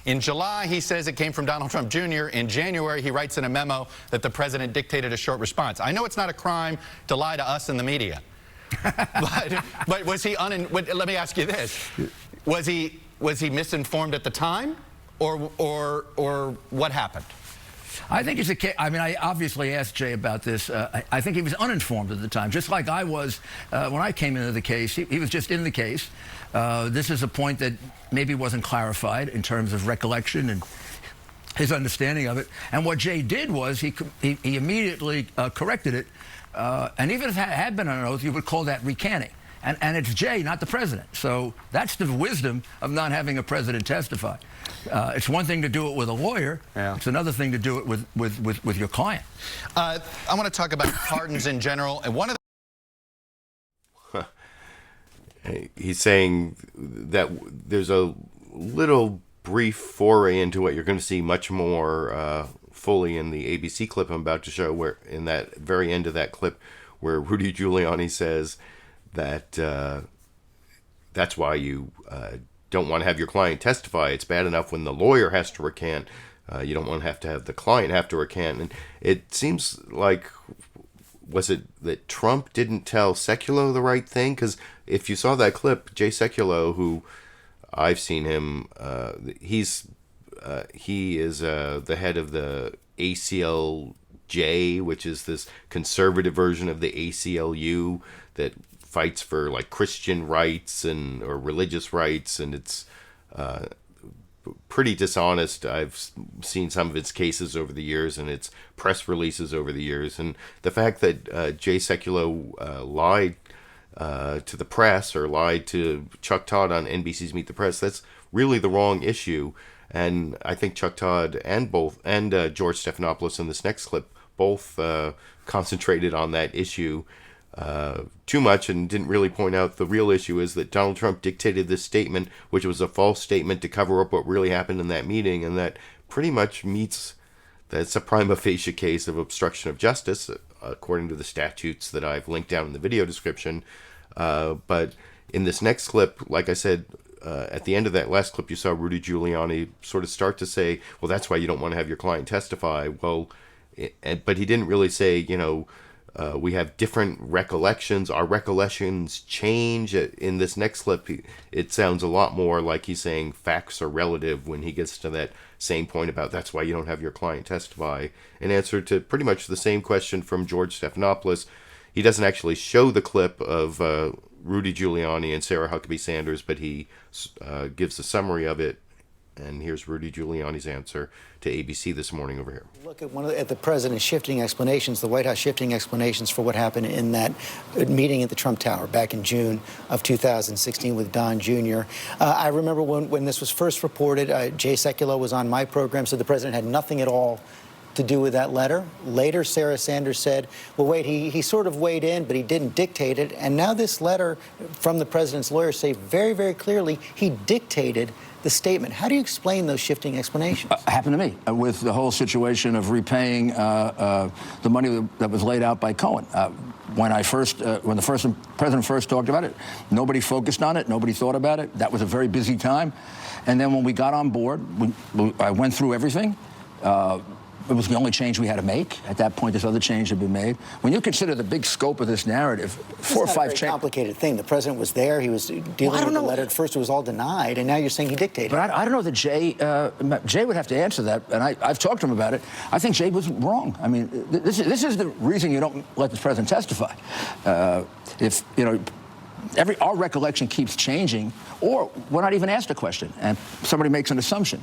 In July, he says it came from Donald Trump Jr. In January, he writes in a memo that the president dictated a short response. I know it's not a crime to lie to us in the media. but was he let me ask you this. Was he misinformed at the time, or what happened? I think it's a case. I mean, I obviously asked Jay about this. I think he was uninformed at the time, just like I was when I came into the case. He was just in the case. This is a point that maybe wasn't clarified in terms of recollection and his understanding of it. And what Jay did was he immediately corrected it. And even if it had been on an oath, you would call that recanting. And it's Jay, not the president. So that's the wisdom of not having a president testify. It's one thing to do it with a lawyer. Yeah. It's another thing to do it with your client. I want to talk about pardons in general. And one of he's saying that there's a little brief foray into what you're going to see much more fully in the ABC clip I'm about to show, where in that very end of that clip where Rudy Giuliani says that that's why you don't want to have your client testify. It's bad enough when the lawyer has to recant. You don't want to have the client have to recant. And it seems like, was it that Trump didn't tell Sekulow the right thing? Because if you saw that clip, Jay Sekulow, who I've seen him, he is the head of the ACLJ, which is this conservative version of the ACLU that fights for like Christian rights or religious rights, and it's pretty dishonest. I've seen some of its cases over the years and its press releases over the years, and the fact that Jay Sekulow lied to the press or lied to Chuck Todd on NBC's Meet the Press. That's really the wrong issue. And I think Chuck Todd and George Stephanopoulos in this next clip both concentrated on that issue too much and didn't really point out the real issue is that Donald Trump dictated this statement, which was a false statement to cover up what really happened in that meeting, and that pretty much meets, that's a prima facie case of obstruction of justice, according to the statutes that I've linked down in the video description. But in this next clip, like I said, at the end of that last clip, you saw Rudy Giuliani sort of start to say, well, that's why you don't want to have your client testify. Well, but he didn't really say, you know, we have different recollections. Our recollections change. In this next clip, it sounds a lot more like he's saying facts are relative when he gets to that same point about that's why you don't have your client testify. In answer to pretty much the same question from George Stephanopoulos, he doesn't actually show the clip of Rudy Giuliani and Sarah Huckabee Sanders, but he gives a summary of it. And here's Rudy Giuliani's answer to ABC this morning over here. Look at the president's shifting explanations, the White House shifting explanations for what happened in that meeting at the Trump Tower back in June of 2016 with Don Jr. I remember when this was first reported, Jay Sekulow was on my program, said the president had nothing at all to do with that letter. Later, Sarah Sanders said, well, wait, he sort of weighed in, but he didn't dictate it. And now this letter from the president's lawyers say very, very clearly he dictated the statement. How do you explain those shifting explanations? Happened to me with the whole situation of repaying the money that was laid out by Cohen. When the president first talked about it, nobody focused on it, nobody thought about it. That was a very busy time. And then when we got on board, I went through everything. It was the only change we had to make. At that point, this other change had been made. When you consider the big scope of this narrative, 4 or 5 changes. It's a very complicated thing. The president was there. He was dealing with the letter. At first, it was all denied, and now you're saying he dictated. But I don't know that Jay would have to answer that, and I've talked to him about it. I think Jay was wrong. I mean, this is the reason you don't let the president testify. If, you know, our recollection keeps changing, or we're not even asked a question, and somebody makes an assumption.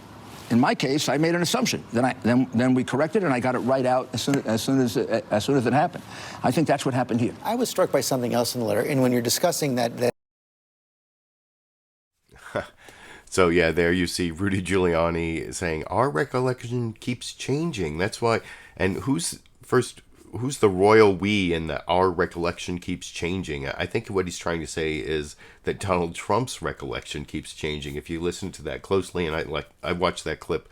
In my case, I made an assumption. Then we corrected it, and I got it right out as soon as it happened. I think that's what happened here. I was struck by something else in the letter, and when you're discussing that. So yeah, there you see Rudy Giuliani saying our recollection keeps changing. That's why. And who's the royal we in that our recollection keeps changing? I think what he's trying to say is that Donald Trump's recollection keeps changing. If you listen to that closely, and I watched that clip,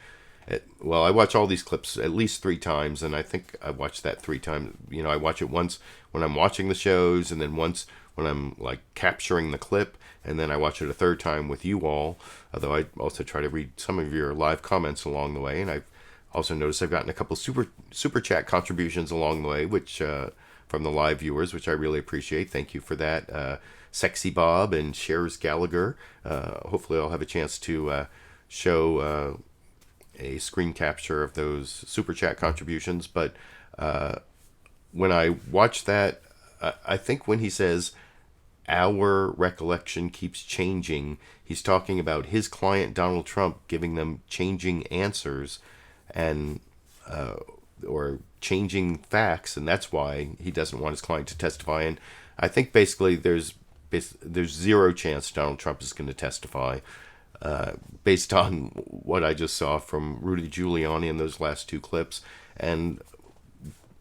I watch all these clips at least 3 times, and I think I watched that 3 times. You know, I watch it once when I'm watching the shows, and then once when I'm like capturing the clip, and then I watch it a 3rd time with you all, although I also try to read some of your live comments along the way, and I've also noticed I've gotten a couple super chat contributions along the way, which from the live viewers, which I really appreciate. Thank you for that. Sexy Bob and Shares Gallagher. Hopefully I'll have a chance to show a screen capture of those super chat contributions. But when I watch that, I think when he says our recollection keeps changing, he's talking about his client Donald Trump giving them changing answers and or changing facts, and that's why he doesn't want his client to testify. And I think basically there's 0 chance Donald Trump is going to testify based on what I just saw from Rudy Giuliani in those last 2 clips. And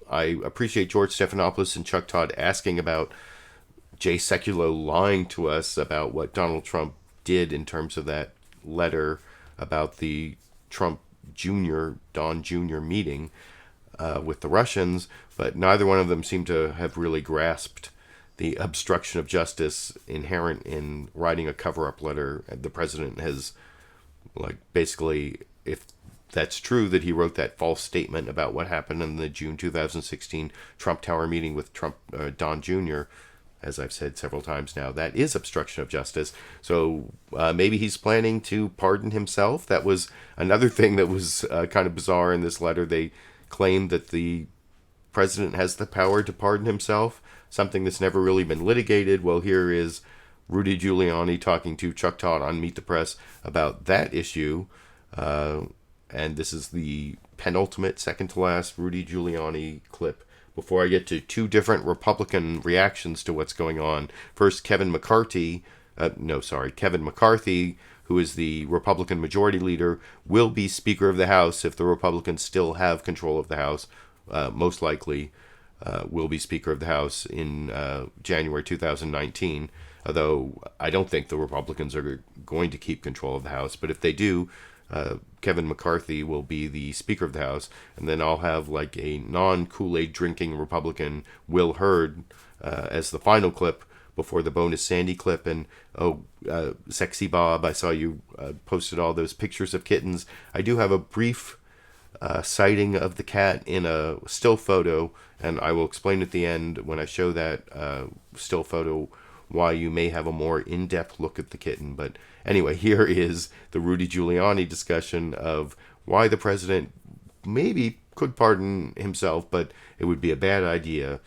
I appreciate George Stephanopoulos and Chuck Todd asking about Jay Sekulow lying to us about what Donald Trump did in terms of that letter about the Trump Don Jr. meeting with the Russians, but neither one of them seem to have really grasped the obstruction of justice inherent in writing a cover-up letter. The president has, basically, if that's true that he wrote that false statement about what happened in the June 2016 Trump Tower meeting with Don Jr., as I've said several times now, that is obstruction of justice. So maybe he's planning to pardon himself. That was another thing that was kind of bizarre in this letter. They claimed that the president has the power to pardon himself, something that's never really been litigated. Well, here is Rudy Giuliani talking to Chuck Todd on Meet the Press about that issue. And this is the penultimate, second to last Rudy Giuliani clip before I get to two different Republican reactions to what's going on. First, Kevin McCarthy, who is the Republican Majority Leader, will be Speaker of the House if the Republicans still have control of the House. Most likely will be Speaker of the House in January 2019, although I don't think the Republicans are going to keep control of the House. But if they do, Kevin McCarthy will be the Speaker of the House, and then I'll have like a non-Kool-Aid drinking Republican, Will Hurd, as the final clip before the bonus Sandy clip. And Sexy Bob, I saw you posted all those pictures of kittens. I do have a brief sighting of the cat in a still photo, and I will explain at the end when I show that still photo why you may have a more in-depth look at the kitten. But anyway, here is the Rudy Giuliani discussion of why the president maybe could pardon himself, but it would be a bad idea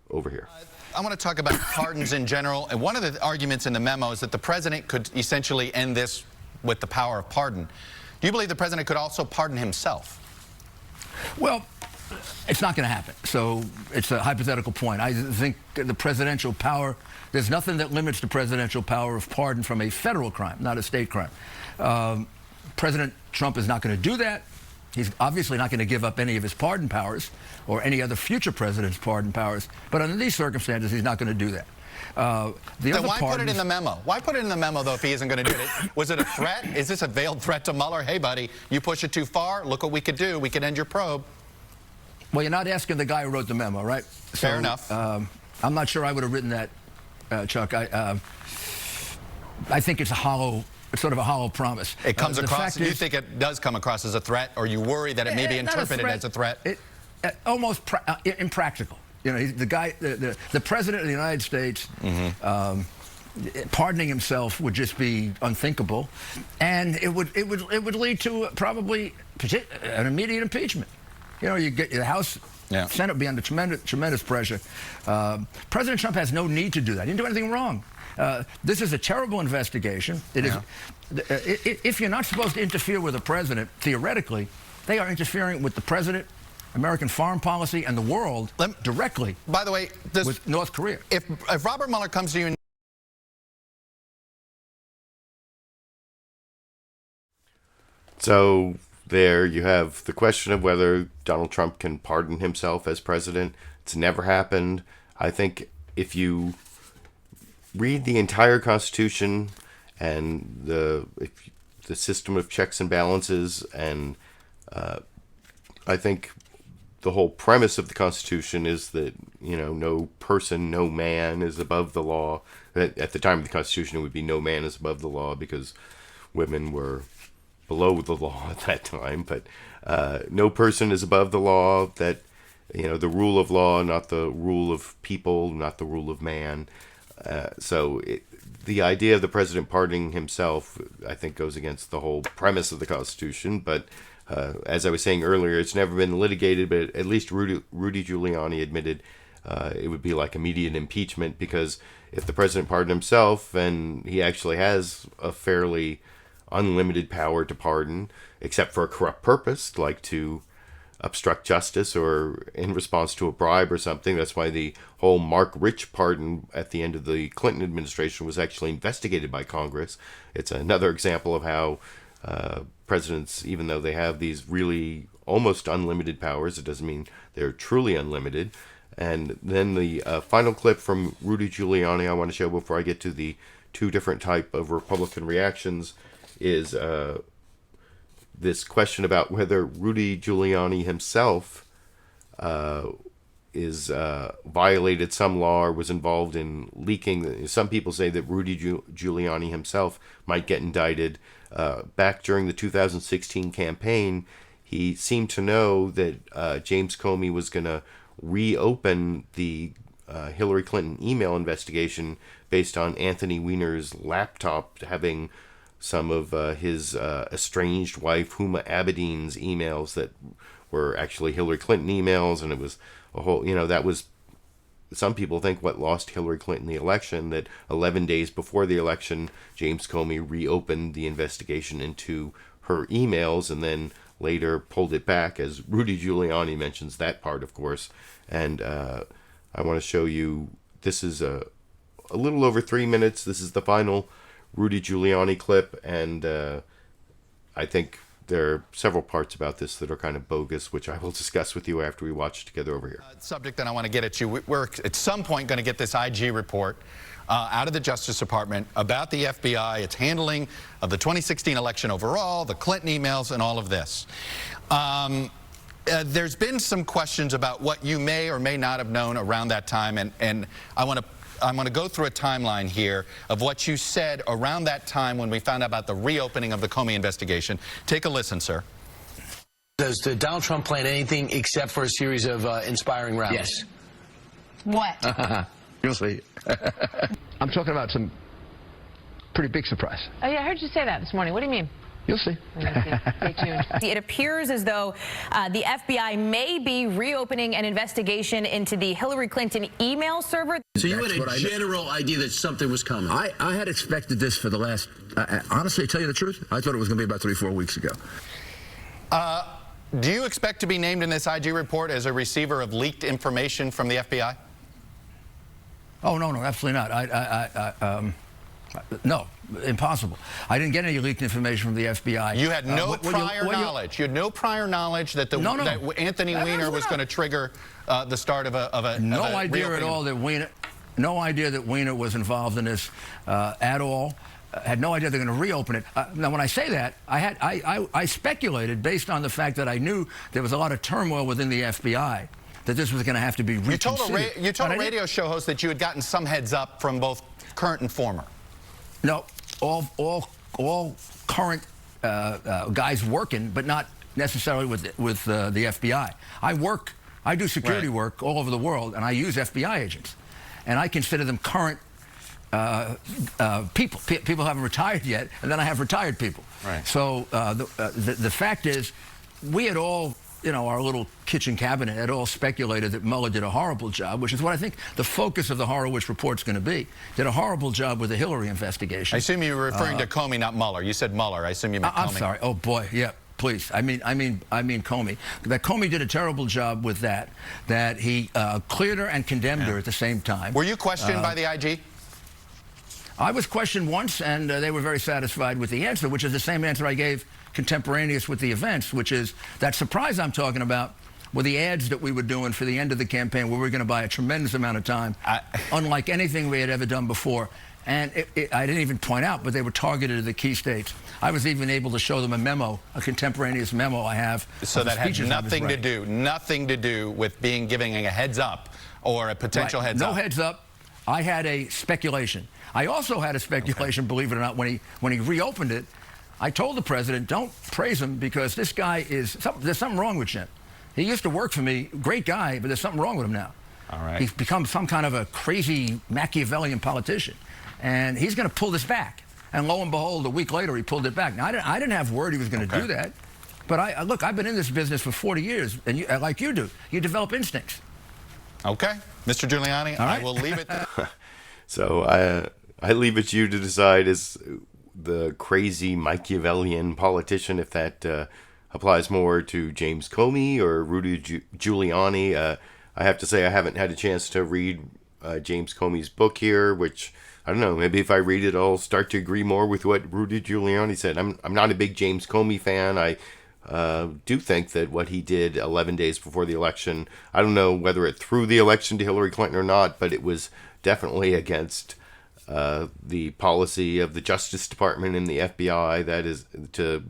over here. I want to talk about pardons in general, and one of the arguments in the memo is that the president could essentially end this with the power of pardon. Do you believe the president could also pardon himself? Well, it's not going to happen. So it's a hypothetical point. I think the presidential power, there's nothing that limits the presidential power of pardon from a federal crime, not a state crime. President Trump is not going to do that. He's obviously not going to give up any of his pardon powers or any other future president's pardon powers. But under these circumstances, he's not going to do that. Then why put it in the memo? Why put it in the memo, though, if he isn't going to do it? Was it a threat? Is this a veiled threat to Mueller? Hey, buddy, you push it too far. Look what we could do. We could end your probe. Well, you're not asking the guy who wrote the memo, right? Fair enough. I'm not sure I would have written that, Chuck. I think it's sort of a hollow promise. It comes across, you think it does come across as a threat, or you worry that it may be interpreted as a threat? Almost impractical. You know, the guy, the president of the United States, pardoning himself would just be unthinkable, and it would lead to probably an immediate impeachment. You know, you get the House, Senate would be under tremendous pressure. President Trump has no need to do that. He didn't do anything wrong. This is a terrible investigation. It is. If you're not supposed to interfere with the president, theoretically, they are interfering with the president, American foreign policy, and the world directly. By the way, with North Korea. If Robert Mueller comes to you and so there you have the question of whether Donald Trump can pardon himself as president. It's never happened. I think if you read the entire Constitution and the system of checks and balances, and I think the whole premise of the Constitution is that, you know, no person, no man is above the law. At the time of the Constitution, it would be no man is above the law because women were below the law at that time. But no person is above the law, that, you know, the rule of law, not the rule of people, not the rule of man. So the idea of the president pardoning himself, I think, goes against the whole premise of the Constitution. But as I was saying earlier, it's never been litigated, but at least Rudy Giuliani admitted it would be like immediate impeachment, because if the president pardoned himself, and he actually has a fairly unlimited power to pardon, except for a corrupt purpose, like to obstruct justice or in response to a bribe or something. That's why the whole Mark Rich pardon at the end of the Clinton administration was actually investigated by Congress. It's another example of how presidents, even though they have these really almost unlimited powers, it doesn't mean they're truly unlimited. And then the final clip from Rudy Giuliani I want to show before I get to the two different type of Republican reactions is this question about whether Rudy Giuliani himself violated some law or was involved in leaking. Some people say that Rudy Giuliani himself might get indicted. Back during the 2016 campaign, he seemed to know that James Comey was going to reopen the Hillary Clinton email investigation based on Anthony Weiner's laptop having some of his estranged wife, Huma Abedin's emails that were actually Hillary Clinton emails. And it was a whole, you know, that was, some people think, what lost Hillary Clinton the election, that 11 days before the election, James Comey reopened the investigation into her emails, and then later pulled it back, as Rudy Giuliani mentions that part, of course. And I want to show you, this is a little over 3 minutes. This is the final Rudy Giuliani clip, and I think there are several parts about this that are kind of bogus, which I will discuss with you after we watch it together over here. Subject that I want to get at you. We're at some point going to get this IG report out of the Justice Department about the FBI, its handling of the 2016 election overall, the Clinton emails, and all of this. There's been some questions about what you may or may not have known around that time, and I'm going to go through a timeline here of what you said around that time when we found out about the reopening of the Comey investigation. Take a listen, sir. Does Donald Trump plan anything except for a series of inspiring rallies? Yes. What? You'll see. I'm talking about some pretty big surprise. Oh, yeah, I heard you say that this morning. What do you mean? You'll see. Stay tuned. It appears as though the FBI may be reopening an investigation into the Hillary Clinton email server. So you had a general idea that something was coming? I had expected this for the last, honestly, to tell you the truth, I thought it was going to be about 3-4 weeks ago. Do you expect to be named in this IG report as a receiver of leaked information from the FBI? Oh, no, absolutely not. No, impossible. I didn't get any leaked information from the FBI. You had no prior knowledge. You had no prior knowledge that that Anthony Weiner was going to trigger the start of a no idea at all that Weiner. No idea that Weiner was involved in this at all. Had no idea they're going to reopen it. Now, when I say that, I speculated based on the fact that I knew there was a lot of turmoil within the FBI that this was going to have to be reconsidered. You told a radio show host that you had gotten some heads up from both current and former. No, all current guys working, but not necessarily with the FBI. I do security work all over the world, and I use FBI agents, and I consider them current people. People haven't retired yet, and then I have retired people. Right. So the fact is, we had all, our little kitchen cabinet had all speculated that Muller did a horrible job, which is what I think the focus of the Horowitz report's going to be. Did a horrible job with the Hillary investigation. I assume you were referring to Comey, not Muller. You said Muller. I assume you meant Comey. I'm sorry. Oh boy, yeah. Please, I mean Comey. That Comey did a terrible job with that. That he cleared her and condemned her at the same time. Were you questioned by the IG? I was questioned once, and they were very satisfied with the answer, which is the same answer I gave contemporaneous with the events, which is that surprise I'm talking about were the ads that we were doing for the end of the campaign, where we were going to buy a tremendous amount of time, unlike anything we had ever done before. And I didn't even point out, but they were targeted at the key states. I was even able to show them a memo, a contemporaneous memo I have. So that had nothing to do with giving a heads up or a potential heads up. No heads up. I had a speculation. I also had a speculation, believe it or not, when he reopened it. I told the president, don't praise him because this guy there's something wrong with Jim. He used to work for me, great guy, but there's something wrong with him now. All right. He's become some kind of a crazy Machiavellian politician. And he's going to pull this back. And lo and behold, a week later, he pulled it back. Now, I didn't have word he was going to do that. But look, I've been in this business for 40 years, and like you do, you develop instincts. Okay. Mr. Giuliani, I will leave it there. So I leave it to you to decide as the crazy Machiavellian politician if that applies more to James Comey or Rudy Giuliani. I have to say I haven't had a chance to read James Comey's book here, which, I don't know, maybe if I read it, I'll start to agree more with what Rudy Giuliani said. I'm not a big James Comey fan. I do think that what he did 11 days before the election, I don't know whether it threw the election to Hillary Clinton or not, but it was definitely against the policy of the Justice Department and the FBI, that is to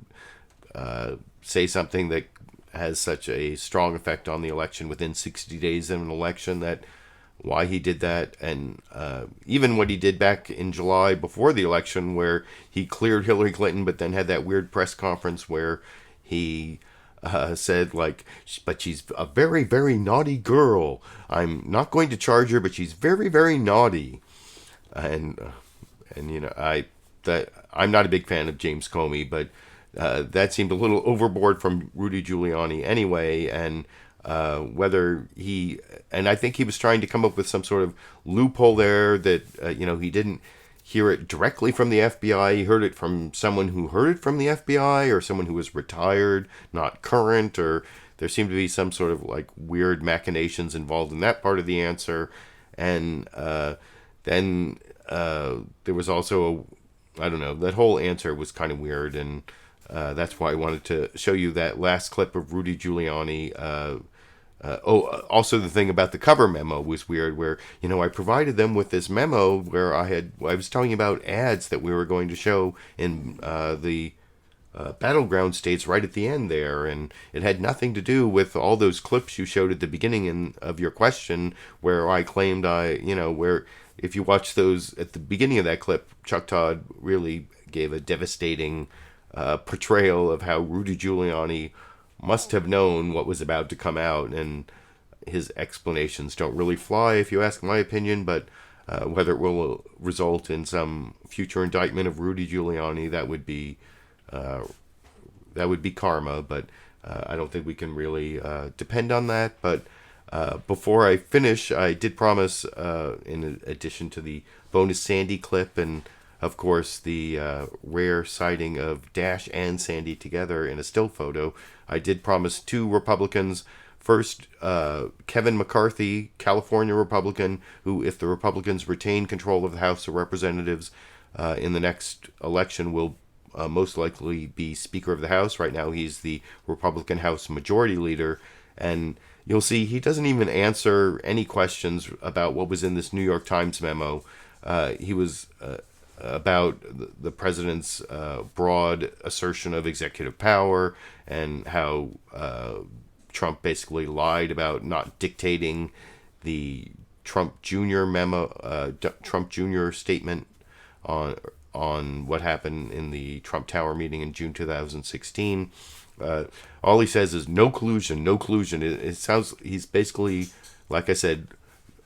say something that has such a strong effect on the election within 60 days of an election, that why he did that, and even what he did back in July before the election where he cleared Hillary Clinton but then had that weird press conference where he said, like, but she's a very, very naughty girl. I'm not going to charge her, but she's very, very naughty. And I'm not a big fan of James Comey, but that seemed a little overboard from Rudy Giuliani anyway. And I think he was trying to come up with some sort of loophole there that he didn't hear it directly from the FBI. He heard it from someone who heard it from the FBI, or someone who was retired, not current, or there seemed to be some sort of like weird machinations involved in that part of the answer. And then there was also I don't know, that whole answer was kind of weird, and that's why I wanted to show you that last clip of Rudy Giuliani. Also the thing about the cover memo was weird, where, you know, I provided them with this memo where I was telling about ads that we were going to show in the battleground states right at the end there, and it had nothing to do with all those clips you showed at the beginning of your question, where I claimed where if you watch those at the beginning of that clip, Chuck Todd really gave a devastating portrayal of how Rudy Giuliani must have known what was about to come out, and his explanations don't really fly, if you ask my opinion. But whether it will result in some future indictment of Rudy Giuliani, that would be karma. But I don't think we can really depend on that. But before I finish, I did promise, in addition to the bonus Sandy clip and of course the rare sighting of Dash and Sandy together in a still photo, I did promise 2 Republicans. First, Kevin McCarthy, California Republican, who, if the Republicans retain control of the House of Representatives in the next election, will most likely be Speaker of the House. Right now he's the Republican House Majority Leader, and you'll see he doesn't even answer any questions about what was in this New York Times memo. He was about the president's broad assertion of executive power, and how Trump basically lied about not dictating the Trump Jr. memo, Trump Jr. statement on what happened in the Trump Tower meeting in June 2016. All he says is no collusion, no collusion. It sounds, he's basically, like I said,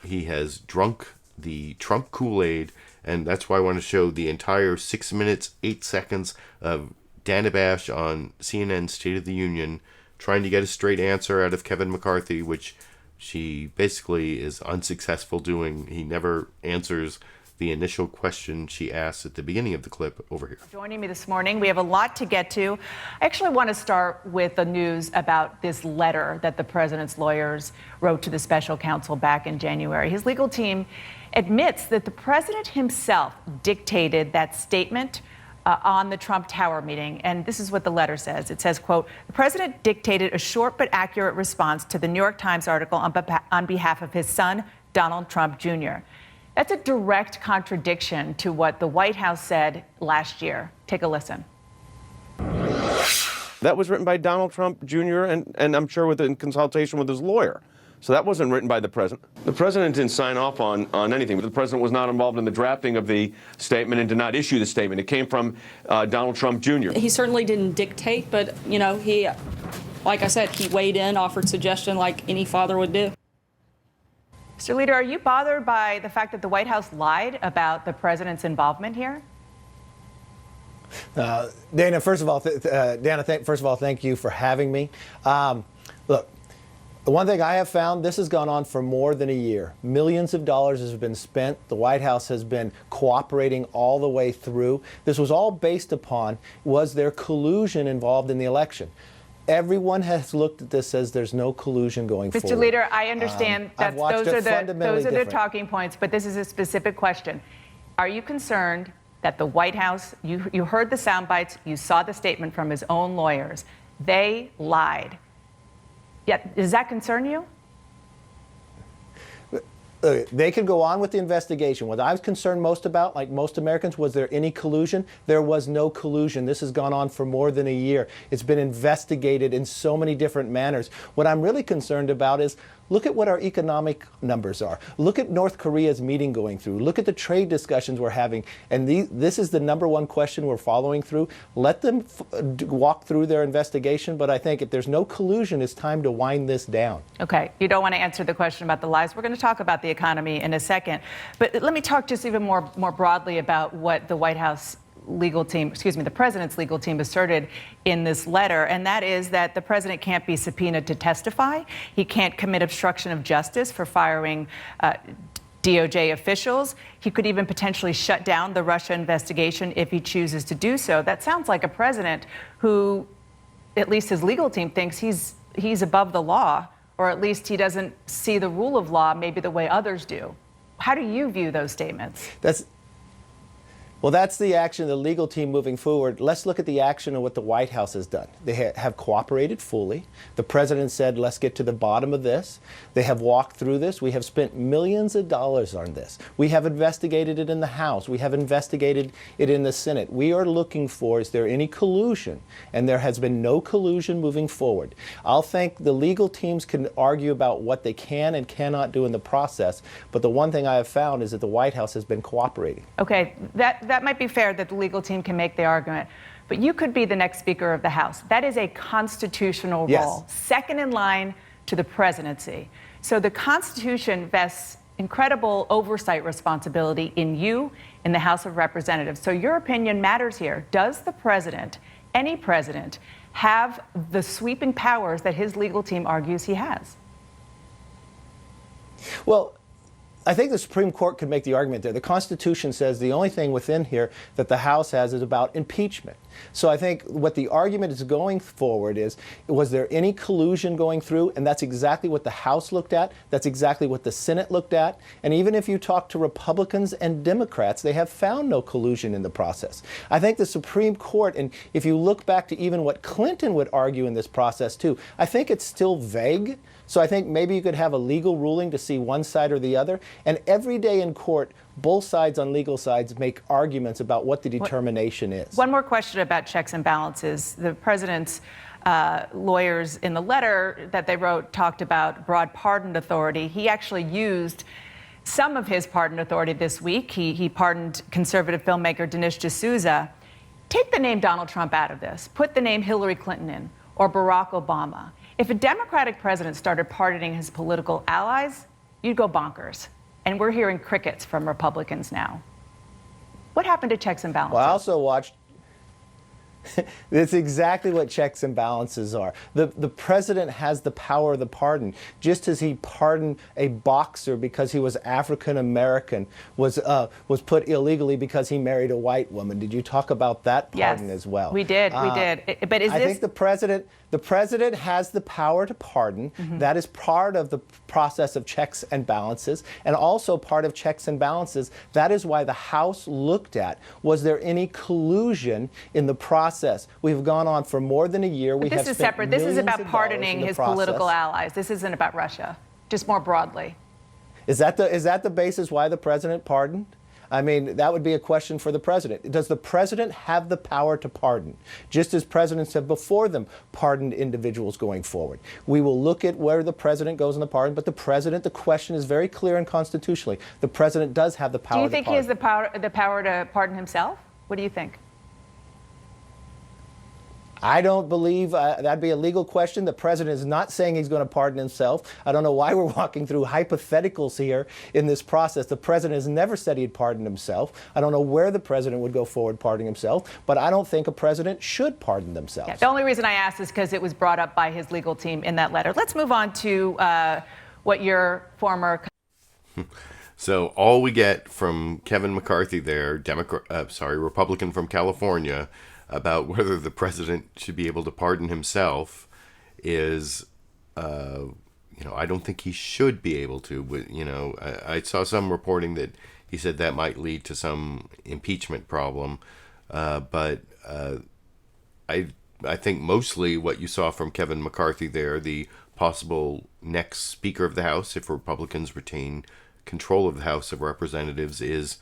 he has drunk the Trump Kool-Aid, and that's why I want to show the entire 6 minutes, 8 seconds of Dana Bash on CNN State of the Union, trying to get a straight answer out of Kevin McCarthy, which she basically is unsuccessful doing. He never answers the initial question she asked at the beginning of the clip over here. Joining me this morning, we have a lot to get to. I actually want to start with the news about this letter that the president's lawyers wrote to the special counsel back in January. His legal team admits that the president himself dictated that statement on the Trump Tower meeting. And this is what the letter says. It says, quote, the president dictated a short but accurate response to the New York Times article on behalf of his son, Donald Trump Jr. That's a direct contradiction to what the White House said last year. Take a listen. That was written by Donald Trump Jr. and I'm sure in consultation with his lawyer. So that wasn't written by the president. The president didn't sign off on anything. The president was not involved in the drafting of the statement and did not issue the statement. It came from Donald Trump Jr. He certainly didn't dictate, but, you know, he, like I said, he weighed in, offered suggestion like any father would do. Mr. Leader, are you bothered by the fact that the White House lied about the president's involvement here? Dana, first of all, thank you for having me. Look, the one thing I have found, this has gone on for more than a year. Millions of dollars has been spent. The White House has been cooperating all the way through. This was all based upon, was there collusion involved in the election? Everyone has looked at this as there's no collusion going forward. Mr. Leader, I understand that those are the talking points, but this is a specific question. Are you concerned that the White House, you heard the sound bites, you saw the statement from his own lawyers, they lied? Yet, does that concern you? They could go on with the investigation. What I was concerned most about, like most Americans, was there any collusion? There was no collusion. This has gone on for more than a year. It's been investigated in so many different manners. What I'm really concerned about is, look at what our economic numbers are. Look at North Korea's meeting going through. Look at the trade discussions we're having. And this is the number one question we're following through. Let them walk through their investigation. But I think if there's no collusion, it's time to wind this down. Okay. You don't want to answer the question about the lies. We're going to talk about the economy in a second. But let me talk just even more broadly about what the White House legal team, the president's legal team asserted in this letter, and that is that the president can't be subpoenaed to testify. He can't commit obstruction of justice for firing DOJ officials. He could even potentially shut down the Russia investigation if he chooses to do so. That sounds like a president who, at least his legal team thinks he's above the law, or at least he doesn't see the rule of law maybe the way others do. How do you view those statements? That's the action of the legal team moving forward. Let's look at the action of what the White House has done. They have cooperated fully. The president said, let's get to the bottom of this. They have walked through this. We have spent millions of dollars on this. We have investigated it in the House. We have investigated it in the Senate. We are looking for, is there any collusion? And there has been no collusion moving forward. I'll think the legal teams can argue about what they can and cannot do in the process, but the one thing I have found is that the White House has been cooperating. Okay, that might be fair that the legal team can make the argument, but you could be the next Speaker of the House. That is a constitutional role, second in line to the presidency. So the Constitution vests incredible oversight responsibility in you, in the House of Representatives. So your opinion matters here. Does the president, any president, have the sweeping powers that his legal team argues he has? Well, I think the Supreme Court could make the argument there. The Constitution says the only thing within here that the House has is about impeachment. So I think what the argument is going forward is, was there any collusion going through? And that's exactly what the House looked at. That's exactly what the Senate looked at. And even if you talk to Republicans and Democrats, they have found no collusion in the process. I think the Supreme Court, and if you look back to even what Clinton would argue in this process too, I think it's still vague. So I think maybe you could have a legal ruling to see one side or the other. And every day in court, both sides on legal sides make arguments about what the determination is. One more question about checks and balances. The president's lawyers in the letter that they wrote talked about broad pardon authority. He actually used some of his pardon authority this week. He pardoned conservative filmmaker Dinesh D'Souza. Take the name Donald Trump out of this. Put the name Hillary Clinton in, or Barack Obama. If a Democratic president started pardoning his political allies, you'd go bonkers. And we're hearing crickets from Republicans now. What happened to checks and balances? Well, I also watched. That's exactly what checks and balances are. The president has the power of the pardon, just as he pardoned a boxer because he was African American, was put illegally because he married a white woman. Did you talk about that pardon as well? We did. But I think the president has the power to pardon. That is part of the process of checks and balances, and also part of checks and balances. That is why the House looked at, was there any collusion in the process? We've gone on for more than a year. But this is separate. This is about pardoning his political allies. This isn't about Russia, just more broadly. Is that the basis why the president pardoned? I mean, that would be a question for the president. Does the president have the power to pardon? Just as presidents have before them pardoned individuals going forward. We will look at where the president goes in the pardon, but the question is very clear and constitutionally. The president does have the power to pardon. Do you think he has the power to pardon himself? What do you think? I don't believe that'd be a legal question. The president is not saying he's going to pardon himself. I don't know why we're walking through hypotheticals here in this process. The president has never said he'd pardon himself. I don't know where the president would go forward pardoning himself, but I don't think a president should pardon themselves. Yeah, the only reason I asked is because it was brought up by his legal team in that letter. Let's move on to what your former... So all we get from Kevin McCarthy there, Republican from California, about whether the president should be able to pardon himself is, I don't think he should be able to. I saw some reporting that he said that might lead to some impeachment problem. But I think mostly what you saw from Kevin McCarthy there, the possible next Speaker of the House, if Republicans retain control of the House of Representatives, is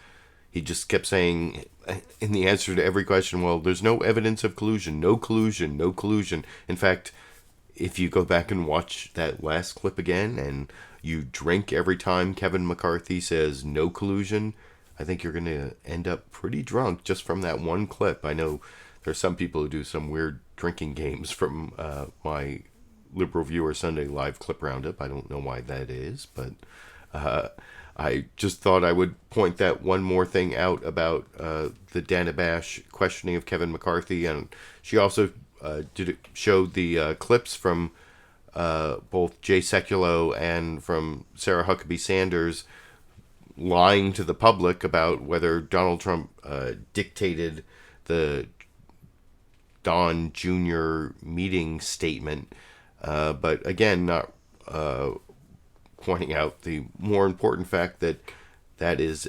he just kept saying in the answer to every question, well, there's no evidence of collusion, no collusion, no collusion. In fact, if you go back and watch that last clip again and you drink every time Kevin McCarthy says no collusion, I think you're going to end up pretty drunk just from that one clip. I know there's some people who do some weird drinking games from my LiberalViewer Sunday live clip roundup. I don't know why that is, but I just thought I would point that one more thing out about the Dana Bash questioning of Kevin McCarthy. And she also showed the clips from both Jay Sekulow and from Sarah Huckabee Sanders lying to the public about whether Donald Trump dictated the Don Jr. meeting statement, but again, not pointing out the more important fact that that is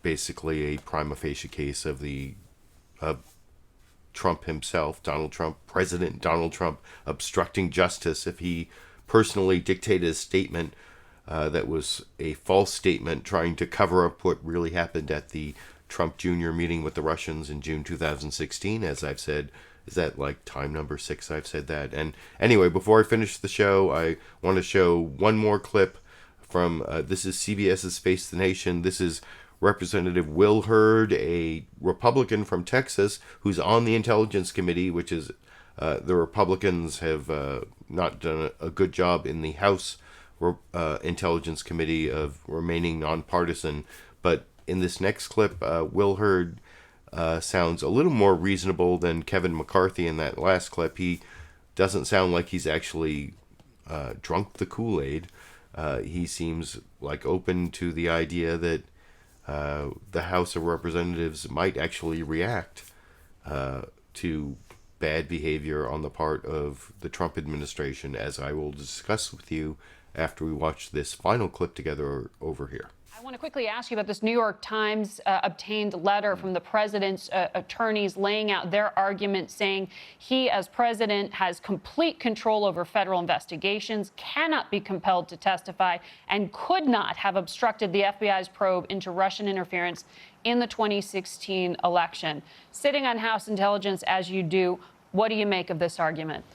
basically a prima facie case of the Trump himself, Donald Trump, President Donald Trump, obstructing justice if he personally dictated a statement that was a false statement, trying to cover up what really happened at the Trump Jr. meeting with the Russians in June 2016. As I've said, is that like time number 6 I've said that? And anyway, before I finish the show, I want to show one more clip from, this is CBS's Face the Nation. This is Representative Will Hurd, a Republican from Texas, who's on the Intelligence Committee, which is, the Republicans have not done a good job in the House Intelligence Committee of remaining nonpartisan. But in this next clip, Will Hurd sounds a little more reasonable than Kevin McCarthy in that last clip. He doesn't sound like he's actually drunk the Kool-Aid. He seems like open to the idea that the House of Representatives might actually react to bad behavior on the part of the Trump administration, as I will discuss with you after we watch this final clip together over here. I want to quickly ask you about this New York Times obtained letter from the president's attorneys laying out their argument, saying he, as president, has complete control over federal investigations, cannot be compelled to testify, and could not have obstructed the FBI's probe into Russian interference in the 2016 election. Sitting on House Intelligence as you do, what do you make of this argument?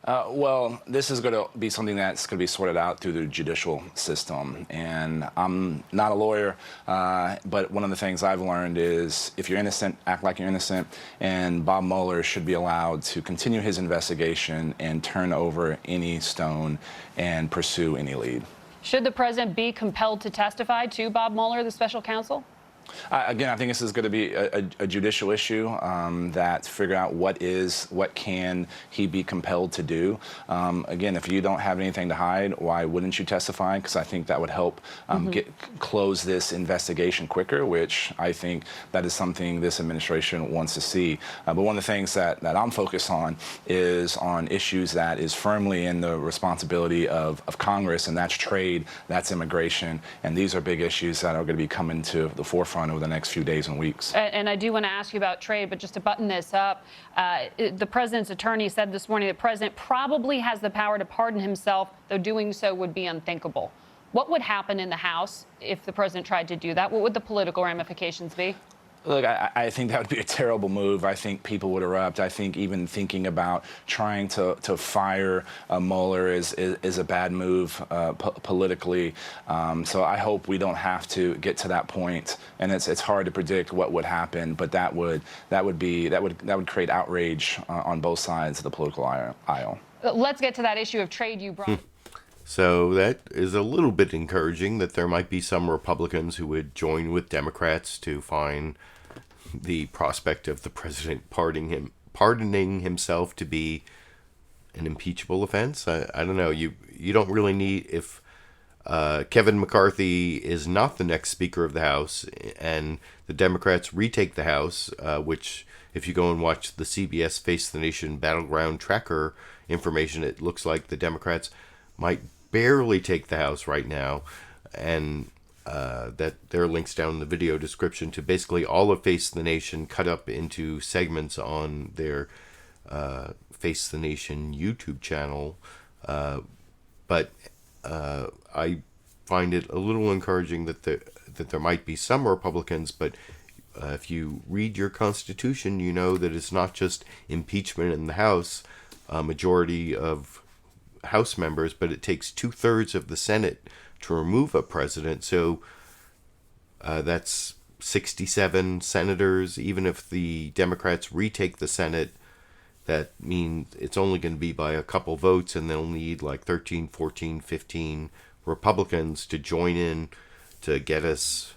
Well, this is going to be something that's going to be sorted out through the judicial system. And I'm not a lawyer, but one of the things I've learned is if you're innocent, act like you're innocent. And Bob Mueller should be allowed to continue his investigation and turn over any stone and pursue any lead. Should the president be compelled to testify to Bob Mueller, the special counsel? Again, I think this is going to be a judicial issue that figure out what can he be compelled to do. Again, if you don't have anything to hide, why wouldn't you testify? Because I think that would help close this investigation quicker, which I think that is something this administration wants to see. But one of the things that I'm focused on is on issues that is firmly in the responsibility of Congress, and that's trade, that's immigration, and these are big issues that are going to be coming to the forefront over the next few days and weeks. And I do want to ask you about trade, but just to button this up, the president's attorney said this morning the president probably has the power to pardon himself, though doing so would be unthinkable. What would happen in the House if the president tried to do that? What would the political ramifications be? Look, I think that would be a terrible move. I think people would erupt. I think even thinking about trying to fire Mueller is a bad move politically. So I hope we don't have to get to that point. And it's hard to predict what would happen, but that would create outrage on both sides of the political aisle. Let's get to that issue of trade you brought. So that is a little bit encouraging that there might be some Republicans who would join with Democrats to find the prospect of the president pardoning himself to be an impeachable offense. I don't know. You don't really need, if Kevin McCarthy is not the next Speaker of the House and the Democrats retake the House, which if you go and watch the CBS Face the Nation Battleground Tracker information, it looks like the Democrats might barely take the House right now, and that there are links down in the video description to basically all of Face the Nation cut up into segments on their Face the Nation YouTube channel. But I find it a little encouraging that there might be some Republicans, but if you read your Constitution, you know that it's not just impeachment in the House, a majority of House members, but it takes 2/3 of the Senate to remove a president. So that's 67 senators. Even if the Democrats retake the Senate, that means it's only going to be by a couple votes, and they'll need like 13, 14, 15 Republicans to join in to get us.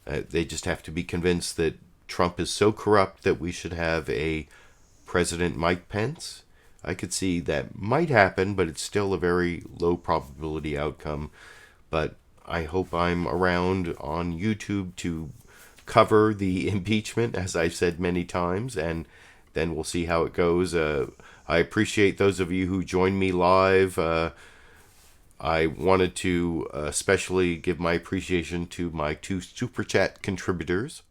They just have to be convinced that Trump is so corrupt that we should have a President Mike Pence. I could see that might happen, but it's still a very low probability outcome. But I hope I'm around on YouTube to cover the impeachment, as I've said many times, and then we'll see how it goes. I appreciate those of you who joined me live. I wanted to especially give my appreciation to my 2 Super Chat contributors.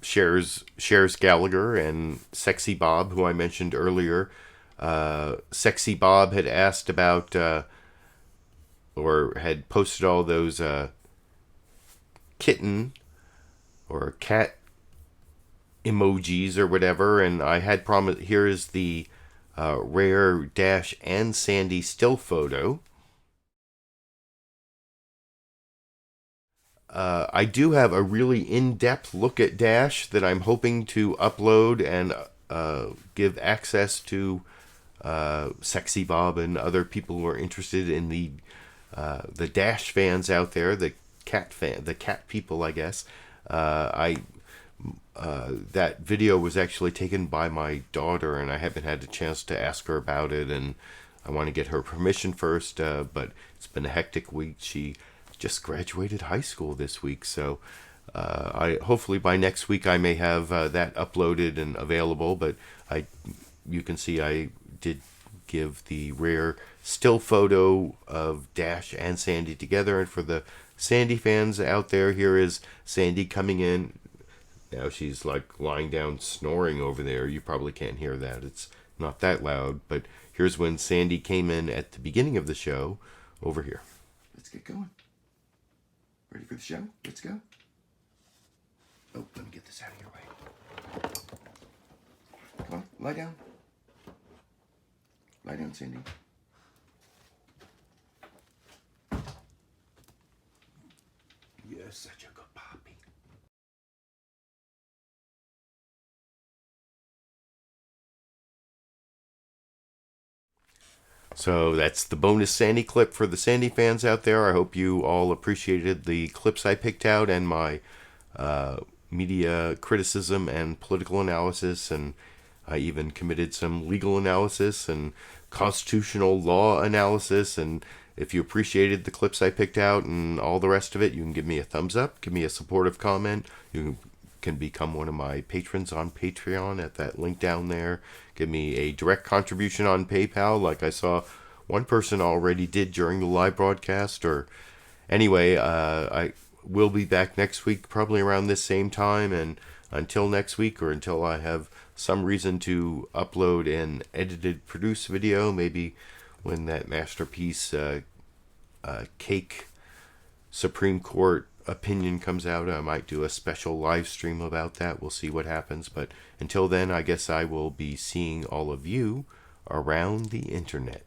Shares Gallagher and Sexy Bob, who I mentioned earlier. Sexy Bob had asked about, or had posted all those kitten or cat emojis or whatever, and I had promised, here is the rare Dash and Sandy still photo. I do have a really in-depth look at Dash that I'm hoping to upload and give access to Sexy Bob and other people who are interested in the Dash fans out there, the cat people, I guess. That video was actually taken by my daughter, and I haven't had a chance to ask her about it, and I want to get her permission first, but it's been a hectic week. She just graduated high school this week, so hopefully by next week I may have that uploaded and available, but you can see I did give the rare still photo of Dash and Sandy together, and for the Sandy fans out there, here is Sandy coming in. Now she's like lying down snoring over there. You probably can't hear that. It's not that loud, but here's when Sandy came in at the beginning of the show over here. Let's get going. Ready for the show? Let's go. Oh, let me get this out of your way. Come on, lie down. Lie down, Sandy. You're such a good puppy. So that's the bonus Sandy clip for the Sandy fans out there. I hope you all appreciated the clips I picked out and my media criticism and political analysis, and I even committed some legal analysis and constitutional law analysis. And if you appreciated the clips I picked out and all the rest of it, you can give me a thumbs up, give me a supportive comment. You can become one of my patrons on Patreon at that link down there. Give me a direct contribution on PayPal, like I saw one person already did during the live broadcast. Or anyway, I will be back next week, probably around this same time. And until next week, or until I have some reason to upload an edited, produced video, maybe when that masterpiece cake Supreme Court opinion comes out, I might do a special live stream about that. We'll see what happens. But until then, I guess I will be seeing all of you around the internet.